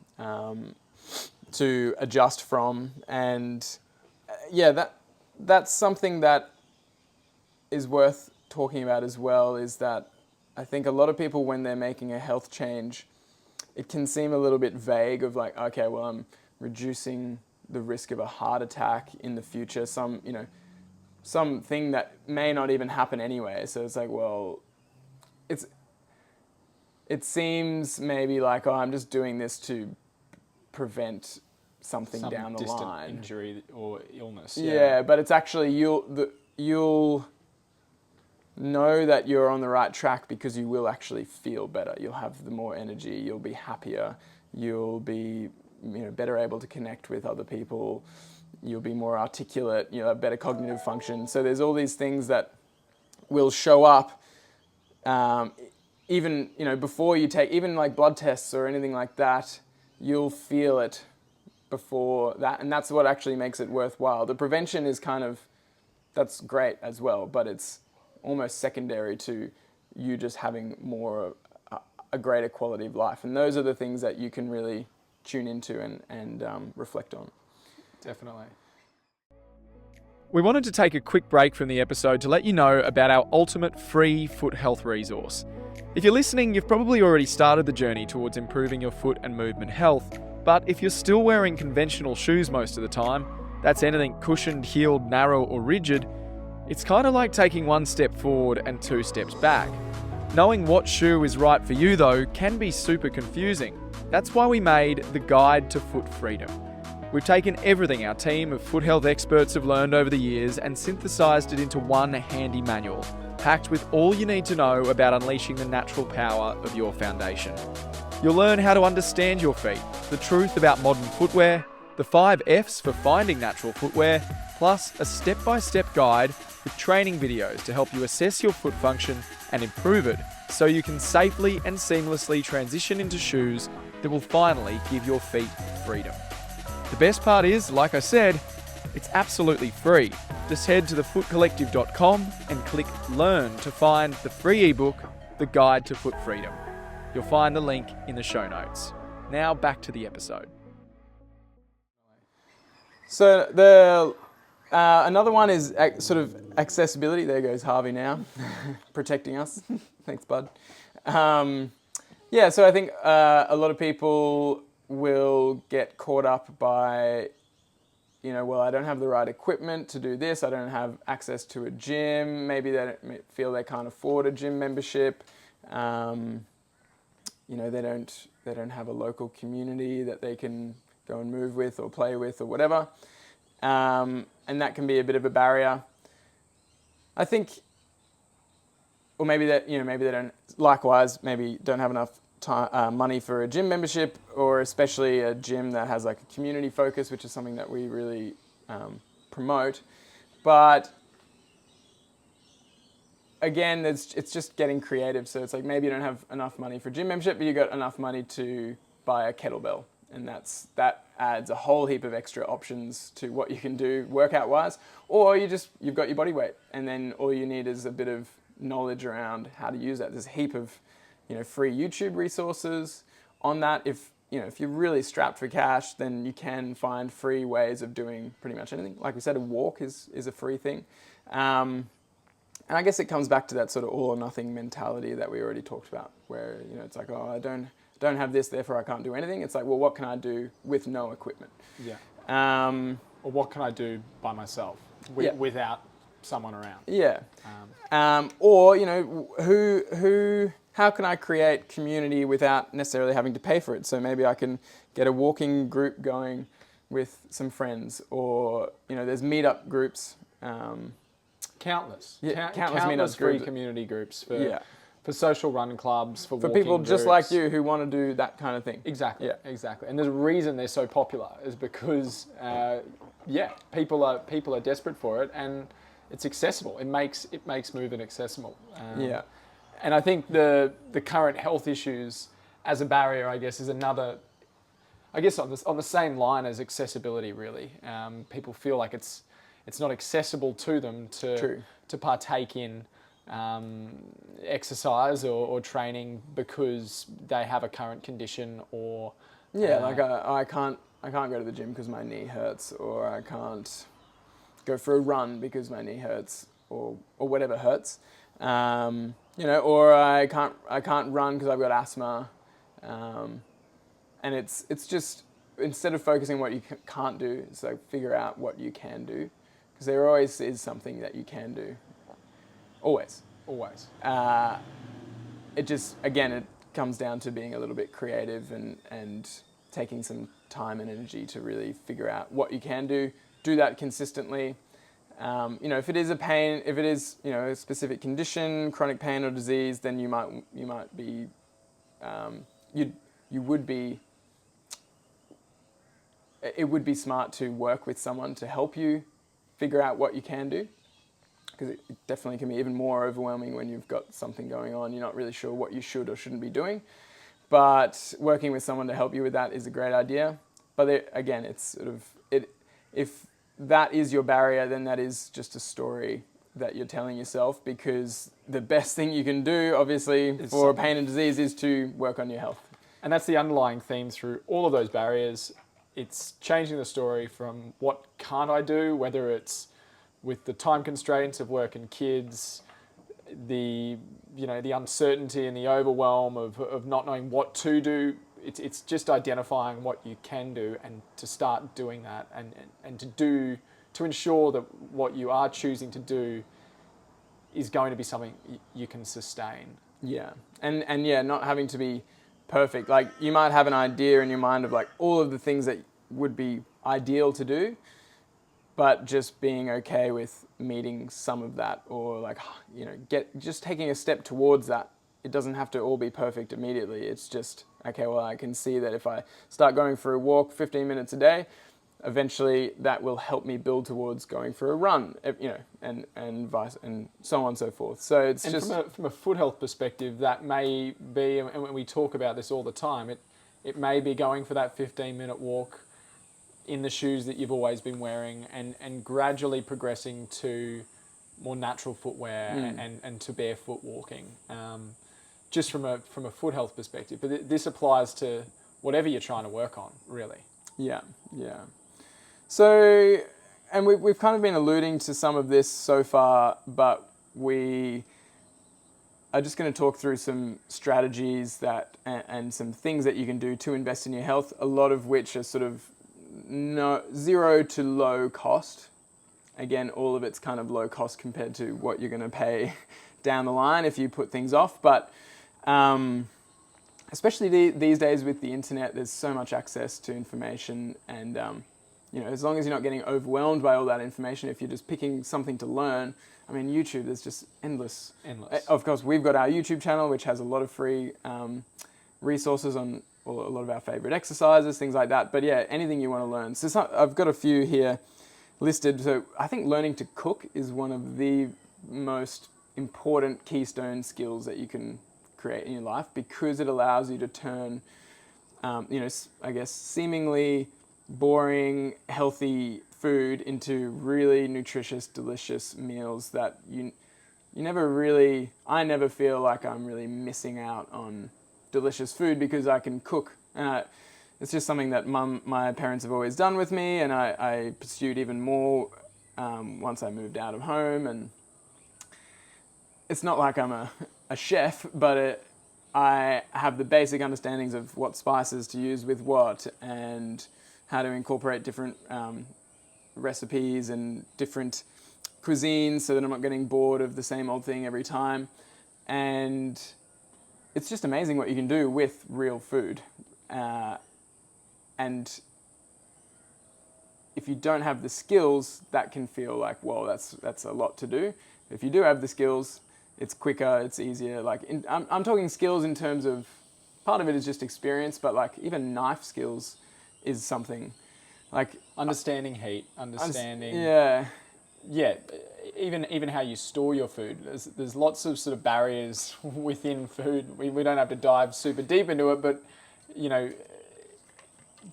to adjust from. And that's something that is worth talking about as well, is that I think a lot of people, when they're making a health change, it can seem a little bit vague of like, okay, well, I'm reducing the risk of a heart attack in the future, something that may not even happen anyway. So it's like, well, it seems maybe like, oh, I'm just doing this to prevent something down the line. Injury or illness. Yeah, but it's actually, you'll know that you're on the right track because you will actually feel better. You'll have the more energy, you'll be happier, you'll be better able to connect with other people, you'll be more articulate, have better cognitive function. So there's all these things that will show up even before you take, even like blood tests or anything like that, you'll feel it before that, and that's what actually makes it worthwhile. The prevention is that's great as well, but it's almost secondary to you just having a greater quality of life. And those are the things that you can really tune into and reflect on. Definitely. We wanted to take a quick break from the episode to let you know about our ultimate free foot health resource. If you're listening, you've probably already started the journey towards improving your foot and movement health, but if you're still wearing conventional shoes most of the time, that's anything cushioned, heeled, narrow or rigid, it's kind of like taking 1 step forward and 2 steps back. Knowing what shoe is right for you though can be super confusing. That's why we made the Guide to Foot Freedom. We've taken everything our team of foot health experts have learned over the years and synthesized it into one handy manual, packed with all you need to know about unleashing the natural power of your foundation. You'll learn how to understand your feet, the truth about modern footwear, the 5 F's for finding natural footwear, plus a step-by-step guide with training videos to help you assess your foot function and improve it so you can safely and seamlessly transition into shoes that will finally give your feet freedom. The best part is, like I said, it's absolutely free. Just head to thefootcollective.com and click Learn to find the free ebook, The Guide to Foot Freedom. You'll find the link in the show notes. Now back to the episode. So the another one is sort of accessibility. There goes Harvey now, protecting us. Thanks, bud. Yeah, so I think a lot of people will get caught up by, well, I don't have the right equipment to do this. I don't have access to a gym. Maybe they don't feel they can't afford a gym membership. They don't have a local community that they can go and move with or play with or whatever. And that can be a bit of a barrier. I think, or maybe that, maybe they don't, likewise, maybe don't have enough time, money for a gym membership, or especially a gym that has like a community focus, which is something that we really promote. But again, it's just getting creative. So it's like maybe you don't have enough money for gym membership, but you got enough money to buy a kettlebell. And that adds a whole heap of extra options to what you can do workout wise. Or you've got your body weight, and then all you need is a bit of knowledge around how to use that. There's a heap of free YouTube resources on that. If you're really strapped for cash, then you can find free ways of doing pretty much anything. Like we said, a walk is a free thing. And I guess it comes back to that sort of all or nothing mentality that we already talked about, where it's like, oh, I don't have this, therefore I can't do anything. It's like, well, what can I do with no equipment? Yeah. Or what can I do by myself without someone around? Yeah. Or how can I create community without necessarily having to pay for it? So maybe I can get a walking group going with some friends, or there's meetup groups. Countless meetup free groups. Community groups for social run clubs, for walking people just groups. like you who want to do that kind of thing. Exactly. And there's a reason they're so popular is because people are desperate for it, and it's accessible. It makes movement accessible. And I think the current health issues as a barrier, I guess, is another. I guess on the same line as accessibility, really. People feel like it's not accessible to them to partake in exercise or training because they have a current condition, or I can't go to the gym because my knee hurts, or I can't go for a run because my knee hurts, or whatever hurts. Or I can't run because I've got asthma. And it's just, instead of focusing on what you can't do, it's like figure out what you can do, because there always is something that you can do. Always. It just, again, it comes down to being a little bit creative and taking some time and energy to really figure out what you can do that consistently. If it is a pain, if it is, a specific condition, chronic pain or disease, then you might be, it would be smart to work with someone to help you figure out what you can do, because it definitely can be even more overwhelming when you've got something going on. You're not really sure what you should or shouldn't be doing, but working with someone to help you with that is a great idea. But again, it's sort of, if that is your barrier, then that is just a story that you're telling yourself, because the best thing you can do, obviously, for pain and disease is to work on your health. And that's the underlying theme through all of those barriers. It's changing the story from what can't I do, whether it's with the time constraints of work and kids, the uncertainty and the overwhelm of not knowing what to do. It's just identifying what you can do and to start doing that, and to ensure that what you are choosing to do is going to be something you can sustain. Yeah, and not having to be perfect. Like, you might have an idea in your mind of like all of the things that would be ideal to do, but just being okay with meeting some of that, or like, just taking a step towards that. It doesn't have to all be perfect immediately. It's just, okay, well, I can see that if I start going for a walk 15 minutes a day, eventually that will help me build towards going for a run, and so on and so forth. So it's And just from a foot health perspective, that may be, and when we talk about this all the time, it may be going for that 15-minute walk in the shoes that you've always been wearing, and gradually progressing to more natural footwear and to barefoot walking, just from a foot health perspective. But this applies to whatever you're trying to work on, really. Yeah. So, and we've kind of been alluding to some of this so far, but we are just going to talk through some strategies and some things that you can do to invest in your health, a lot of which are sort of zero to low cost. Again, all of it's kind of low cost compared to what you're going to pay down the line if you put things off. But especially these days with the internet, there's so much access to information, and as long as you're not getting overwhelmed by all that information, if you're just picking something to learn, I mean, YouTube, there's just endless. Of course, we've got our YouTube channel, which has a lot of free resources on a lot of our favorite exercises, things like that. But yeah, anything you want to learn. So I've got a few here listed. So I think learning to cook is one of the most important keystone skills that you can create in your life, because it allows you to turn, I guess, seemingly boring, healthy food into really nutritious, delicious meals that I never feel like I'm really missing out on delicious food because I can cook. It's just something that my parents have always done with me, and I pursued even more once I moved out of home. And it's not like I'm a chef, but I have the basic understandings of what spices to use with what, and how to incorporate different recipes and different cuisines so that I'm not getting bored of the same old thing every time. And it's just amazing what you can do with real food. And if you don't have the skills, that can feel like, whoa, that's a lot to do. If you do have the skills, it's quicker, it's easier. I'm talking skills in terms of, part of it is just experience, but like even knife skills is something. Like Understanding heat, understanding... Yeah. Yeah, even how you store your food. There's lots of sort of barriers within food. We don't have to dive super deep into it, but,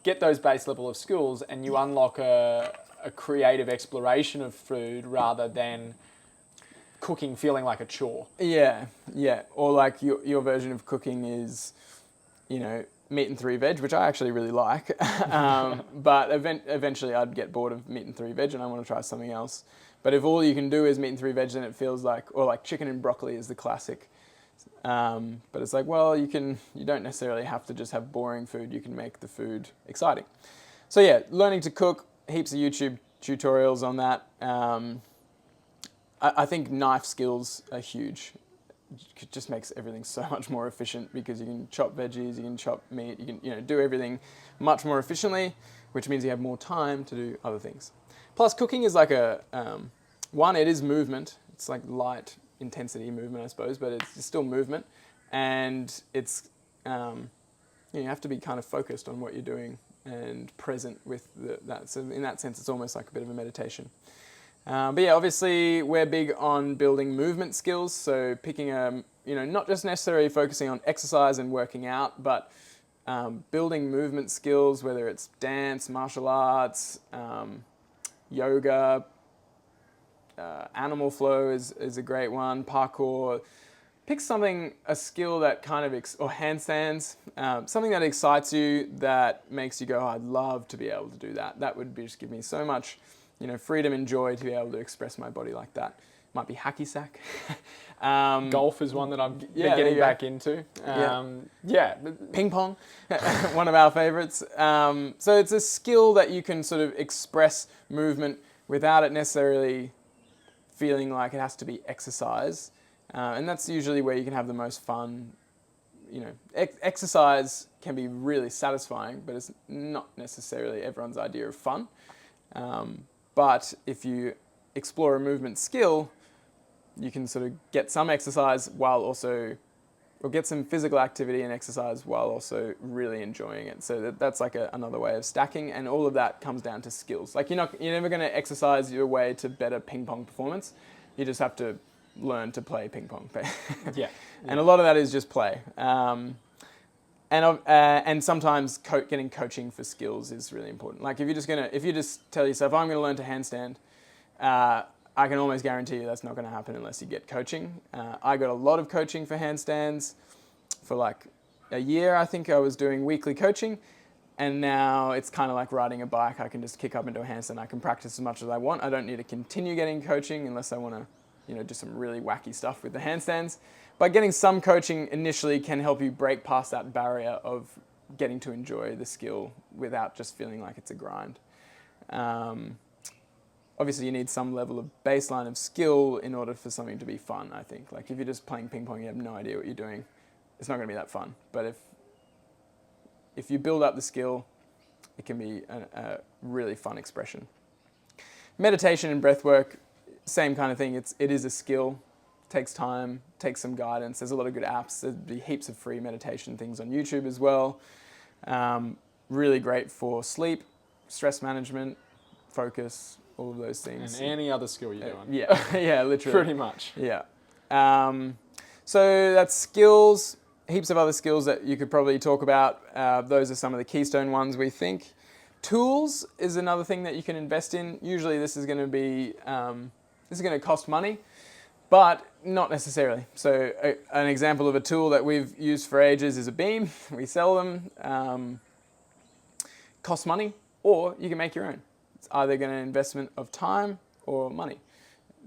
get those base level of skills and you unlock a creative exploration of food rather than cooking feeling like a chore. Yeah. Or like your version of cooking is, meat and 3 veg, which I actually really like. But eventually I'd get bored of meat and 3 veg and I want to try something else. But if all you can do is meat and 3 veg, then it feels like, or like chicken and broccoli is the classic. But it's like, well, you don't necessarily have to just have boring food. You can make the food exciting. So yeah, learning to cook, heaps of YouTube tutorials on that. I think knife skills are huge. It just makes everything so much more efficient, because you can chop veggies, you can chop meat, you can do everything much more efficiently, which means you have more time to do other things. Plus, cooking is like it is movement. It's like light intensity movement, I suppose, but it's still movement, and it's you have to be kind of focused on what you're doing and present with that. So in that sense, it's almost like a bit of a meditation. But yeah, obviously we're big on building movement skills. So picking not just necessarily focusing on exercise and working out, but building movement skills, whether it's dance, martial arts, yoga, animal flow is a great one, parkour. Pick a skill that kind of, or handstands, something that excites you, that makes you go, oh, I'd love to be able to do that. That would just give me so much freedom and joy to be able to express my body like that. Might be hacky sack. Golf is one that I'm getting back into. Ping pong, one of our favorites. So it's a skill that you can sort of express movement without it necessarily feeling like it has to be exercise. And that's usually where you can have the most fun. Exercise can be really satisfying, but it's not necessarily everyone's idea of fun. But if you explore a movement skill, you can sort of get some exercise while or get some physical activity and exercise while also really enjoying it. So that's like another way of stacking, and all of that comes down to skills. Like you're never going to exercise your way to better ping pong performance. You just have to learn to play ping pong. Yeah. And a lot of that is just play. And sometimes getting coaching for skills is really important. Like if you just tell yourself, I'm going to learn to handstand, I can almost guarantee you that's not going to happen unless you get coaching. I got a lot of coaching for handstands for like a year. I think I was doing weekly coaching, and now it's kind of like riding a bike. I can just kick up into a handstand. I can practice as much as I want. I don't need to continue getting coaching unless I want to, do some really wacky stuff with the handstands. But getting some coaching initially can help you break past that barrier of getting to enjoy the skill without just feeling like it's a grind. Obviously, you need some level of baseline of skill in order for something to be fun, I think. Like if you're just playing ping pong, you have no idea what you're doing, it's not going to be that fun. But if you build up the skill, it can be a really fun expression. Meditation and breath work, same kind of thing. It is a skill. Takes time, takes some guidance. There's a lot of good apps. There'd be heaps of free meditation things on YouTube as well. Really great for sleep, stress management, focus, all of those things. And any other skill you're doing. Yeah, literally. Pretty much. Yeah. So that's skills, heaps of other skills that you could probably talk about. Those are some of the keystone ones we think. Tools is another thing that you can invest in. Usually this is going to be, this is going to cost money, but not necessarily. So an example of a tool that we've used for ages is a beam. We sell them. Costs money, or you can make your own. It's either going to investment of time or money.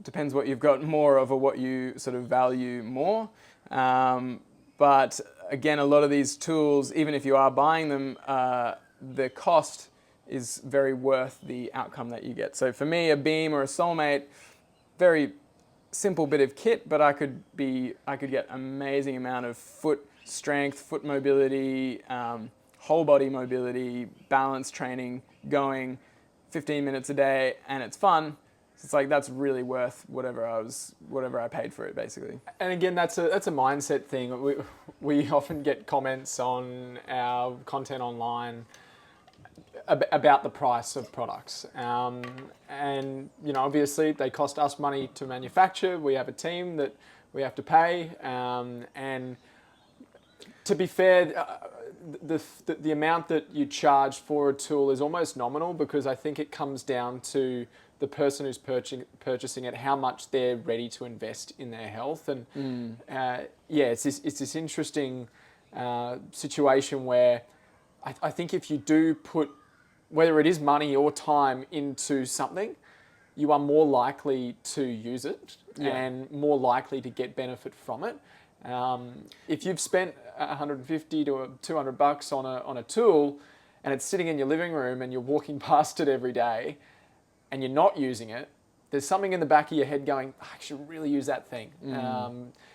Depends what you've got more of or what you sort of value more. But again, a lot of these tools, even if you are buying them, the cost is very worth the outcome that you get. So for me, a beam or a Soulmate, very simple bit of kit, but I could get amazing amount of foot strength, foot mobility, whole body mobility, balance training going 15 minutes a day, and it's fun. So it's like that's really worth whatever I paid for it, basically. And again, that's a mindset thing. We often get comments on our content online about the price of products, and obviously they cost us money to manufacture. We have a team that we have to pay, and to be fair, the amount that you charge for a tool is almost nominal, because I think it comes down to the person who's purchasing it, how much they're ready to invest in their health. And it's this interesting situation where I think if you do put, whether it is money or time, into something, you are more likely to use it and more likely to get benefit from it. If you've spent $150 to $200 on a tool and it's sitting in your living room and you're walking past it every day and you're not using it, there's something in the back of your head going, I should really use that thing.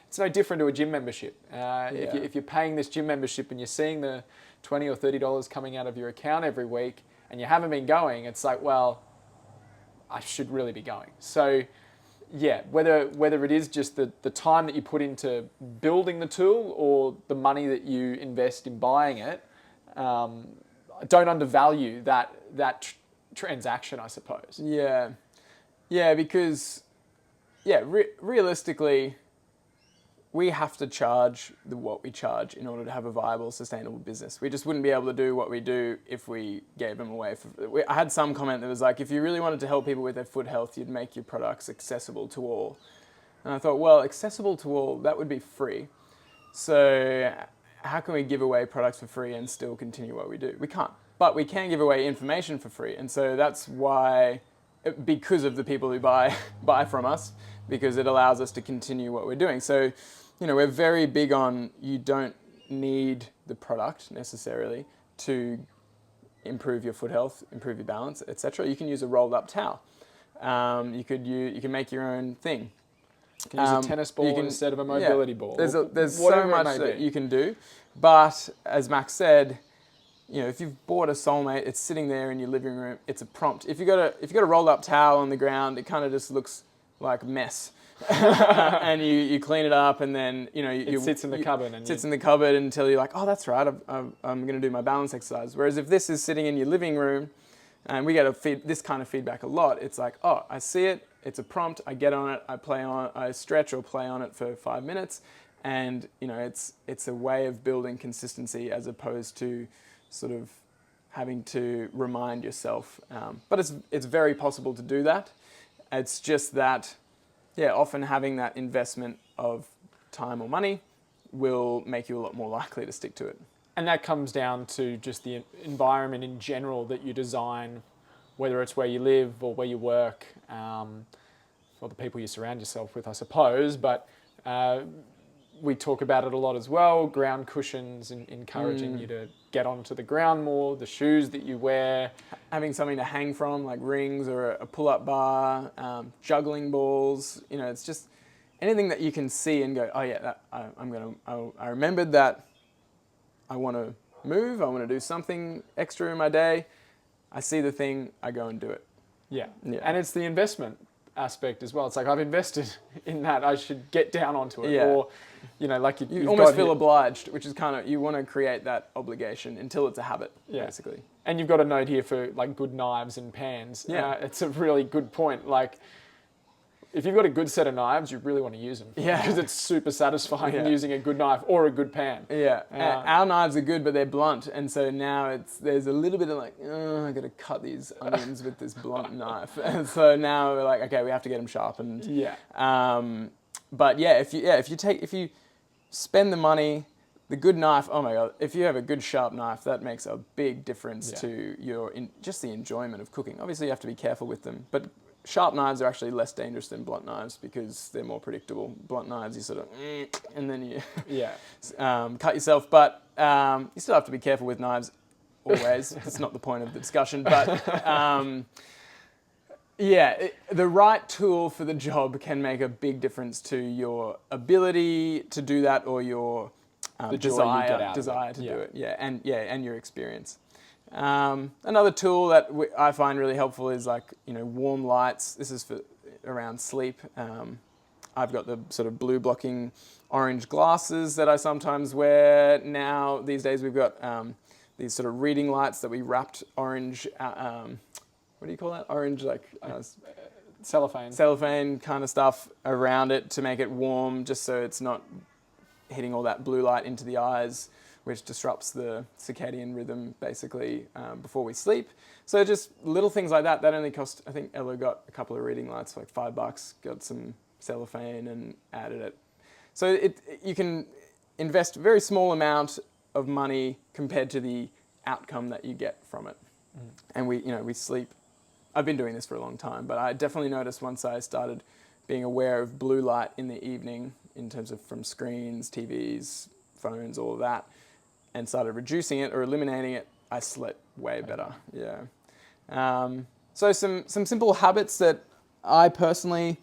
It's no different to a gym membership. If you're paying this gym membership and you're seeing the $20 or $30 coming out of your account every week and you haven't been going, it's like, well, I should really be going. So yeah, whether it is just the time that you put into building the tool or the money that you invest in buying it, don't undervalue that transaction, I suppose. Yeah, because realistically, we have to charge what we charge in order to have a viable, sustainable business. We just wouldn't be able to do what we do if we gave them away. I had some comment that was like, if you really wanted to help people with their foot health, you'd make your products accessible to all. And I thought, well, accessible to all, that would be free. So how can we give away products for free and still continue what we do? We can't. But we can give away information for free. And so that's why, because of the people who buy from us, because it allows us to continue what we're doing. So, we're very big on, you don't need the product necessarily to improve your foot health, improve your balance, etc. You can use a rolled up towel. You can make your own thing. You can use a tennis ball instead of a mobility ball. There's so much that you can do. But as Max said, if you've bought a Soulmate, it's sitting there in your living room, it's a prompt. If you got a rolled up towel on the ground, it kind of just looks like a mess. and you clean it up, and then It sits in the cupboard. And sits in the cupboard until you're like, oh, that's right, I'm going to do my balance exercise. Whereas if this is sitting in your living room, and we get this kind of feedback a lot, it's like, oh, I see it, it's a prompt, I get on it, I stretch or play on it for 5 minutes, and it's a way of building consistency as opposed to sort of having to remind yourself. But it's very possible to do that. It's just that, often having that investment of time or money will make you a lot more likely to stick to it. And that comes down to just the environment in general that you design, whether it's where you live or where you work, or the people you surround yourself with, I suppose. But we talk about it a lot as well, ground cushions, and encouraging you to get onto the ground more, the shoes that you wear. Having something to hang from, like rings or a pull-up bar, juggling balls, it's just anything that you can see and go, oh yeah, I remembered that I want to move, I want to do something extra in my day. I see the thing, I go and do it. Yeah. And it's the investment aspect as well. It's like, I've invested in that, I should get down onto it. Yeah. Or, like you almost feel obliged, which is kind of, you want to create that obligation until it's a habit, basically. And you've got a note here for like good knives and pans. Yeah. It's a really good point. Like, if you've got a good set of knives, you really want to use them. Yeah. Because it's super satisfying using a good knife or a good pan. Yeah. Our knives are good, but they're blunt. And so now there's a little bit of like, oh, I got to cut these onions with this blunt knife. And so now we're like, okay, we have to get them sharpened. Yeah. But if you spend the money, the good knife, oh my God, if you have a good sharp knife, that makes a big difference to just the enjoyment of cooking. Obviously you have to be careful with them, but sharp knives are actually less dangerous than blunt knives because they're more predictable. Blunt knives, you sort of, and then you cut yourself. But you still have to be careful with knives always. That's not the point of the discussion. But the right tool for the job can make a big difference to your ability to do that or your desire to do it. And your experience. Another tool that I find really helpful is like, warm lights. This is for around sleep. I've got the sort of blue blocking orange glasses that I sometimes wear. Now, these days we've got these sort of reading lights that we wrapped orange, what do you call that? Orange, cellophane kind of stuff around it to make it warm, just so it's not hitting all that blue light into the eyes, which disrupts the circadian rhythm basically before we sleep. So just little things like that. That only cost, I think Ella got a couple of reading lights for like $5, got some cellophane and added it. So you can invest a very small amount of money compared to the outcome that you get from it. And we sleep. I've been doing this for a long time, but I definitely noticed once I started being aware of blue light in the evening in terms of from screens, TVs, phones, all of that, and started reducing it or eliminating it, I slept way better. So some simple habits that I personally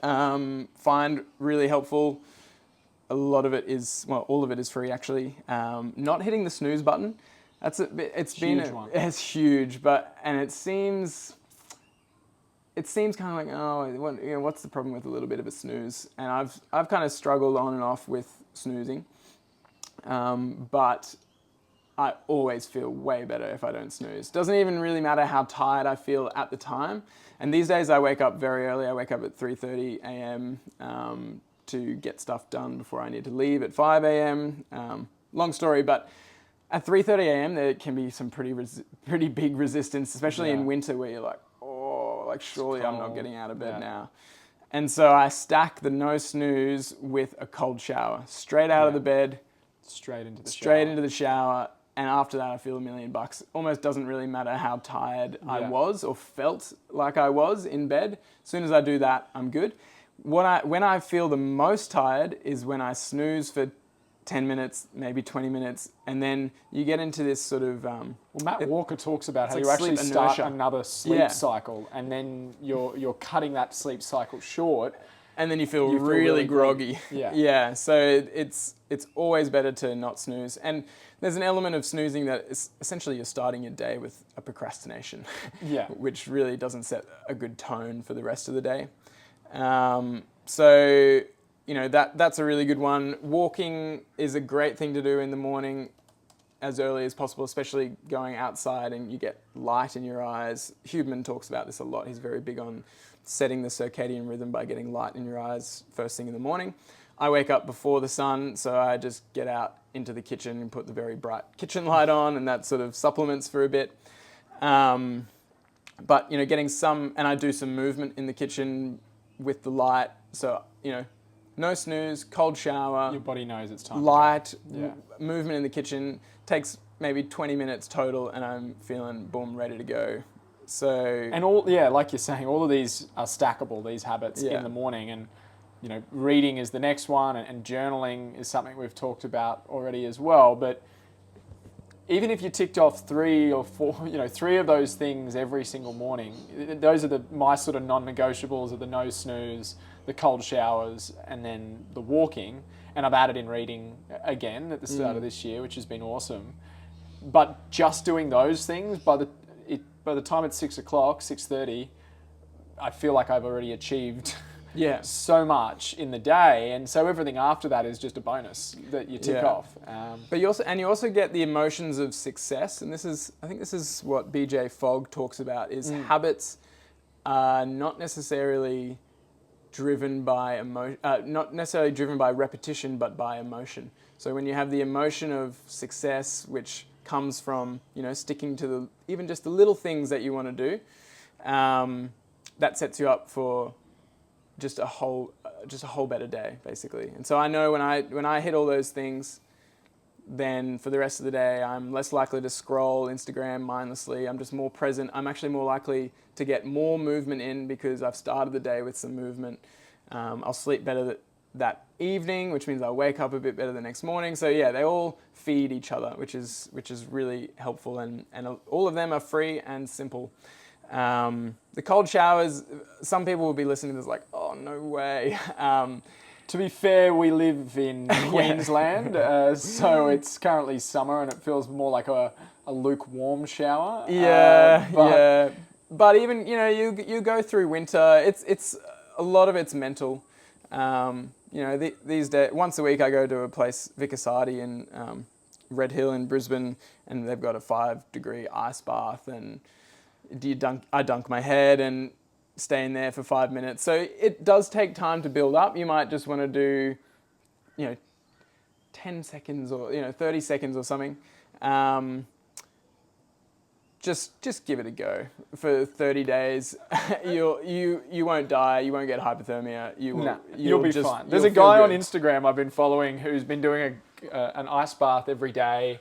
find really helpful. All of it is free actually. Not hitting the snooze button. It's huge, and it seems kind of like, oh, what's the problem with a little bit of a snooze? And I've kind of struggled on and off with snoozing. But I always feel way better if I don't snooze. Doesn't even really matter how tired I feel at the time. And these days I wake up very early. I wake up at 3:30 a.m. To get stuff done before I need to leave at 5 a.m. Long story, but at 3:30 a.m. there can be some pretty big resistance, especially in winter where you're like, surely I'm not getting out of bed now. And so I stack the no snooze with a cold shower, straight out of the bed, straight into the shower, and after that I feel $1 million. Almost doesn't really matter how tired I was or felt like I was in bed. As soon as I do that, I'm good. When I feel the most tired is when I snooze for 10 minutes, maybe 20 minutes, and then you get into this sort of... Matt Walker talks about how like you actually start inertia. another sleep cycle, and then you're cutting that sleep cycle short. And then you feel really groggy. Yeah. So it's always better to not snooze. And there's an element of snoozing that is essentially you're starting your day with a procrastination. Which really doesn't set a good tone for the rest of the day. So, that's a really good one. Walking is a great thing to do in the morning as early as possible, especially going outside and you get light in your eyes. Huberman talks about this a lot. He's very big on setting the circadian rhythm by getting light in your eyes first thing in the morning. I wake up before the sun, so I just get out into the kitchen and put the very bright kitchen light on, and that sort of supplements for a bit. But, getting some, and I do some movement in the kitchen with the light. So, no snooze, cold shower. Your body knows it's time. Light, Yeah. movement in the kitchen. Takes maybe 20 minutes total, and I'm feeling, boom, ready to go. So... And like you're saying, all of these are stackable, these habits in the morning. And, reading is the next one, and journaling is something we've talked about already as well. But even if you ticked off 3 or 4, 3 of those things every single morning, those are my sort of non-negotiables, are the no snooze, the cold showers, and then the walking. And I've added in reading again at the start of this year, which has been awesome. But just doing those things, by the time it's 6 o'clock, 6:30, I feel like I've already achieved so much in the day, and so everything after that is just a bonus that you tick off. But you also get the emotions of success, and I think this is what BJ Fogg talks about, is habits are not necessarily driven by not necessarily driven by repetition, but by emotion. So when you have the emotion of success, which comes from sticking to even just the little things that you want to do, that sets you up for just a whole better day, basically. And so I know when I hit all those things, then for the rest of the day, I'm less likely to scroll Instagram mindlessly. I'm just more present. I'm actually more likely to get more movement in because I've started the day with some movement. I'll sleep better that evening, which means I'll wake up a bit better the next morning. So they all feed each other, which is really helpful. And all of them are free and simple. The cold showers, some people will be listening to this like, oh, no way. To be fair, we live in Queensland, so it's currently summer and it feels more like a lukewarm shower. But even, you go through winter, it's a lot of it's mental. These days, once a week I go to a place, Vicasati in Red Hill in Brisbane, and they've got a 5-degree ice bath, and I dunk my head and stay in there for 5 minutes. So it does take time to build up. You might just want to do, 10 seconds or 30 seconds or something. Just give it a go for 30 days. You won't die. You won't get hypothermia. You'll be fine. There's a guy on Instagram I've been following who's been doing an ice bath every day.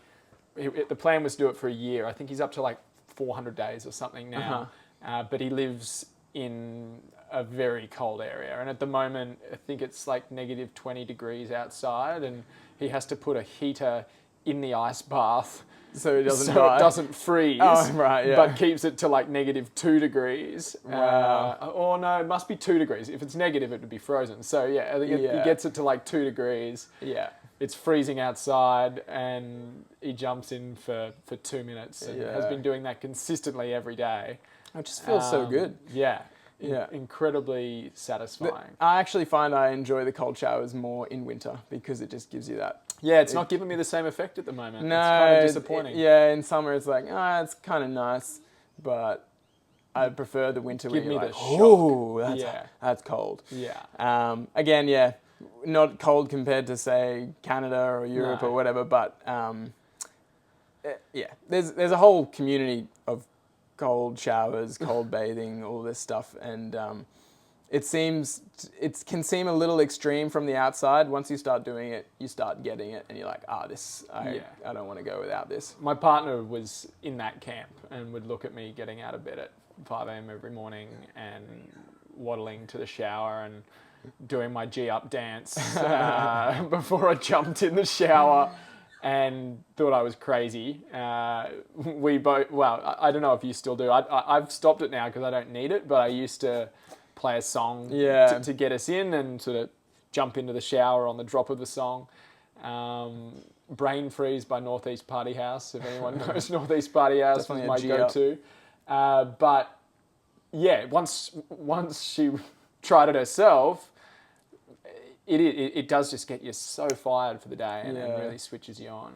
The plan was to do it for a year. I think he's up to like 400 days or something now. But he lives in a very cold area, and at the moment I think it's like negative 20 degrees outside, and he has to put a heater in the ice bath so it doesn't it doesn't freeze, but keeps it to like negative 2 degrees. Wow. No, it must be 2 degrees. If it's negative, it would be frozen. So I think he gets it to like 2 degrees. It's freezing outside, and he jumps in for 2 minutes and has been doing that consistently every day. It just feels so good. Incredibly satisfying. I actually find I enjoy the cold showers more in winter because it just gives you that. It's not giving me the same effect at the moment. No, it's kind of disappointing. In summer it's like, it's kind of nice, but I prefer the winter Give when you're me like, the oh, that's cold. Again, not cold compared to, say, Canada or Europe or whatever, but there's a whole community of cold showers, cold bathing, all this stuff, and it can seem a little extreme from the outside. Once you start doing it, you start getting it, and you're like, I don't want to go without this. My partner was in that camp and would look at me getting out of bed at 5 a.m. every morning and waddling to the shower and doing my G-up dance before I jumped in the shower, and thought I was crazy. We both, I don't know if you still do. I've stopped it now because I don't need it, but I used to play a song to get us in and sort of jump into the shower on the drop of the song. Brain Freeze by Northeast Party House, if anyone knows Northeast Party House, was my go-to. But once she tried it herself, it does just get you so fired for the day and really switches you on.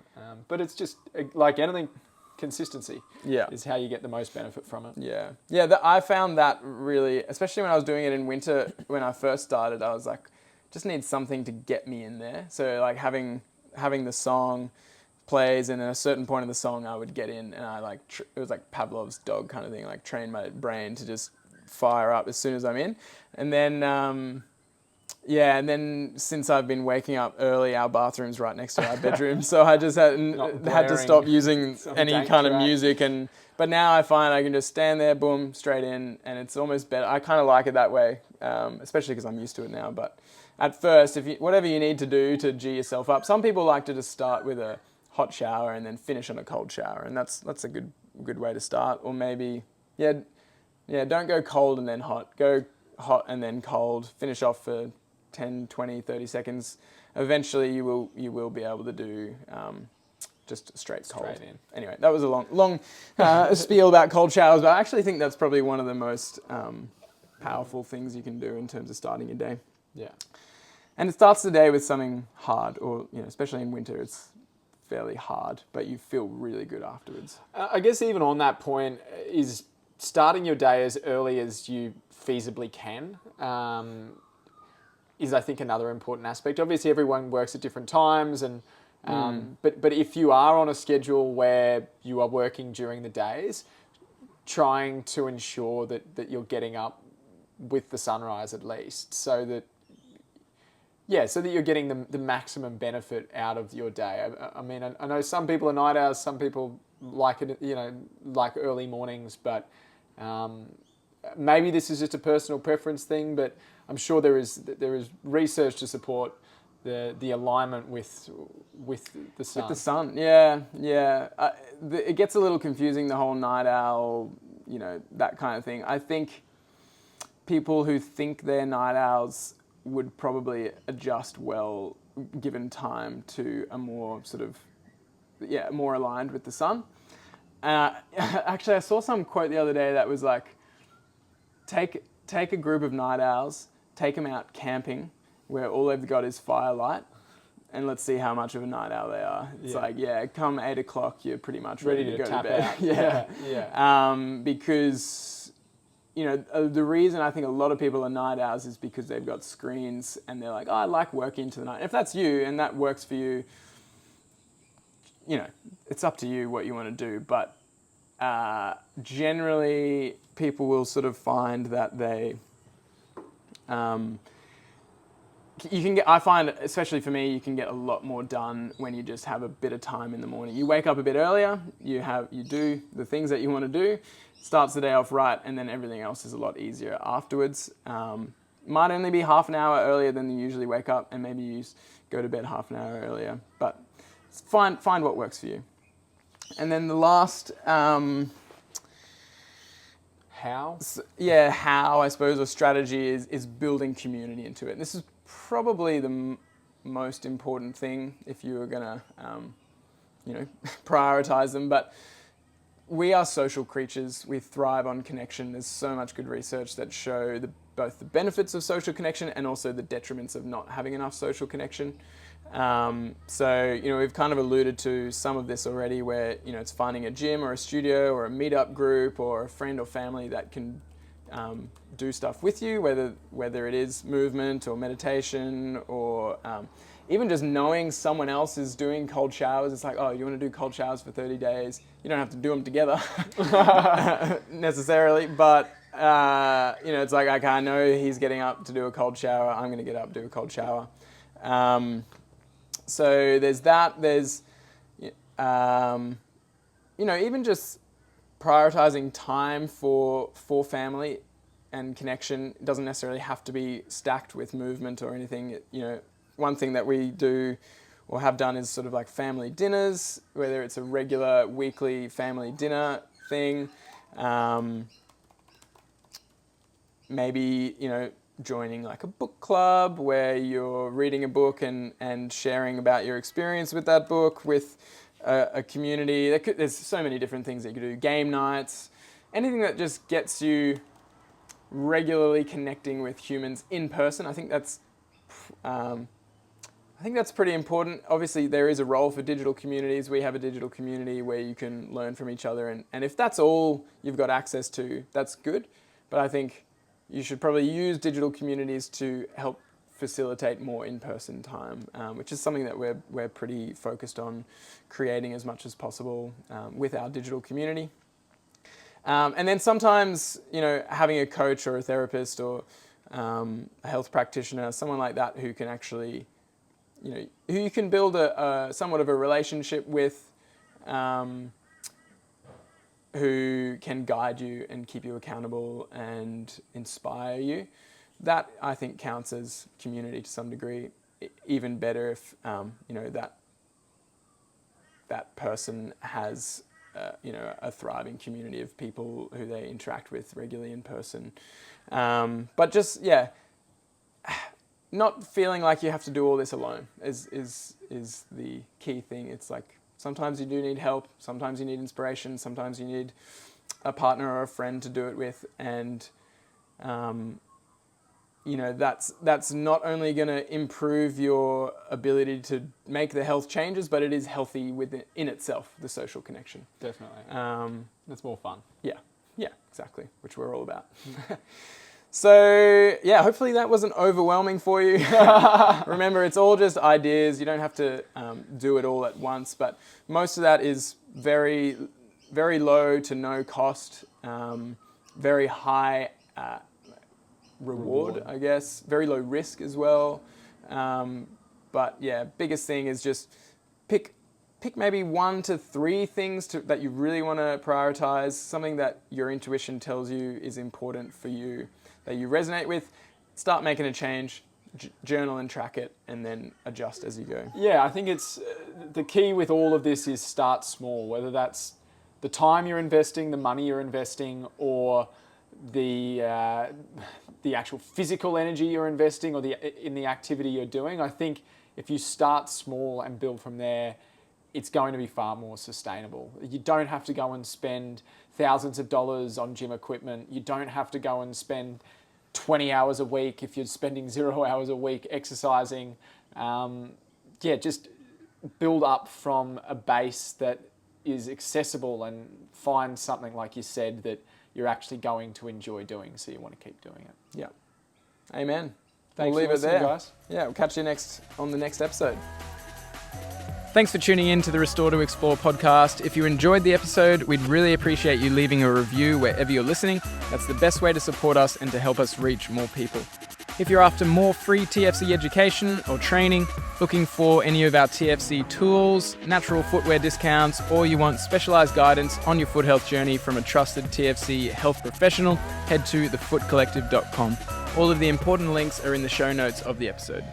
But it's just like anything, consistency is how you get the most benefit from it. Yeah. I found that really, especially when I was doing it in winter when I first started, I was like, just need something to get me in there. So like having the song plays, and at a certain point of the song I would get in, and I like it was like Pavlov's dog kind of thing, like train my brain to just fire up as soon as I'm in. And then and then since I've been waking up early, our bathroom's right next to our bedroom, so I just had to stop using any kind of music. But now I find I can just stand there, boom, straight in, and it's almost better. I kind of like it that way, especially because I'm used to it now. But at first, whatever you need to do to G yourself up, some people like to just start with a hot shower and then finish on a cold shower, and that's a good way to start. Or maybe don't go cold and then hot. Go hot and then cold. Finish off for 10, 20, 30 seconds. Eventually you will be able to do just straight cold. In. Anyway, that was a long spiel about cold showers, but I actually think that's probably one of the most powerful things you can do in terms of starting your day. Yeah. And it starts the day with something hard, or especially in winter, it's fairly hard, but you feel really good afterwards. I guess even on that point is starting your day as early as you feasibly can is, I think, another important aspect. Obviously, everyone works at different times, and but if you are on a schedule where you are working during the days, trying to ensure that you're getting up with the sunrise at least, so that you're getting the maximum benefit out of your day. I mean, I know some people are night owls, some people like it, like early mornings, but maybe this is just a personal preference thing, but I'm sure there is research to support the alignment with the sun. With the sun, yeah. It gets a little confusing, the whole night owl, that kind of thing. I think people who think they're night owls would probably adjust well given time to a more sort of, more aligned with the sun. Actually, I saw some quote the other day that was like, take a group of night owls, take them out camping where all they've got is firelight, and let's see how much of a night owl they are. It's come 8 o'clock, you're pretty much ready to go to bed. Out. Because the reason I think a lot of people are night owls is because they've got screens and they're like, I like working into the night. If that's you and that works for you, it's up to you what you want to do. But generally, people will sort of find that they, I find, especially for me, you can get a lot more done when you just have a bit of time in the morning. You wake up a bit earlier, you do the things that you want to do, starts the day off right, and then everything else is a lot easier afterwards. Might only be half an hour earlier than you usually wake up, and maybe you go to bed half an hour earlier. But find what works for you. And then the last how I suppose, or strategy is building community into it. And this is probably the most important thing if you were gonna prioritize them. But we are social creatures. We thrive on connection. There's so much good research that show both the benefits of social connection and also the detriments of not having enough social connection. So we've kind of alluded to some of this already, where it's finding a gym or a studio or a meetup group or a friend or family that can do stuff with you, whether it is movement or meditation or even just knowing someone else is doing cold showers. It's like, oh, you want to do cold showers for 30 days? You don't have to do them together necessarily, but it's like, okay, I know he's getting up to do a cold shower. I'm going to get up, do a cold shower. So there's that. There's, even just prioritizing time for family and connection. It doesn't necessarily have to be stacked with movement or anything. One thing that we do or have done is sort of like family dinners, whether it's a regular weekly family dinner thing. Maybe, joining like a book club where you're reading a book and sharing about your experience with that book with a community. There's so many different things that you can do. Game nights, anything that just gets you regularly connecting with humans in person. I think that's pretty important. Obviously, there is a role for digital communities. We have a digital community where you can learn from each other, and if that's all you've got access to, that's good. But I think you should probably use digital communities to help facilitate more in-person time, which is something that we're pretty focused on creating as much as possible with our digital community. And then sometimes, having a coach or a therapist or a health practitioner, someone like that who can actually, who you can build a somewhat of a relationship with, who can guide you and keep you accountable and inspire you. That, I think, counts as community to some degree. Even better if, that person has, a thriving community of people who they interact with regularly in person. But just, not feeling like you have to do all this alone is the key thing. It's like, sometimes you do need help, sometimes you need inspiration, sometimes you need a partner or a friend to do it with, and that's not only going to improve your ability to make the health changes, but it is healthy in itself, the social connection. Definitely. It's more fun. Yeah, exactly, which we're all about. So, hopefully that wasn't overwhelming for you. Remember, it's all just ideas. You don't have to do it all at once, but most of that is very, very low to no cost, very high reward, I guess. Very low risk as well. But biggest thing is just pick maybe 1 to 3 things that you really want to prioritize, something that your intuition tells you is important for you, that you resonate with. Start making a change, journal and track it, and then adjust as you go. Yeah, I think it's the key with all of this is start small, whether that's the time you're investing, the money you're investing, or the actual physical energy you're investing, or in the activity you're doing. I think if you start small and build from there, it's going to be far more sustainable. You don't have to go and spend thousands of dollars on gym equipment. You don't have to go and spend 20 hours a week if you're spending 0 hours a week exercising. Just build up from a base that is accessible and find something, like you said, that you're actually going to enjoy doing, so you want to keep doing it. Yeah. Amen. Thanks We'll leave for it there, guys. Yeah, we'll catch you on the next episode. Thanks for tuning in to the Restore to Explore podcast. If you enjoyed the episode, we'd really appreciate you leaving a review wherever you're listening. That's the best way to support us and to help us reach more people. If you're after more free TFC education or training, looking for any of our TFC tools, natural footwear discounts, or you want specialized guidance on your foot health journey from a trusted TFC health professional, head to thefootcollective.com. All of the important links are in the show notes of the episode.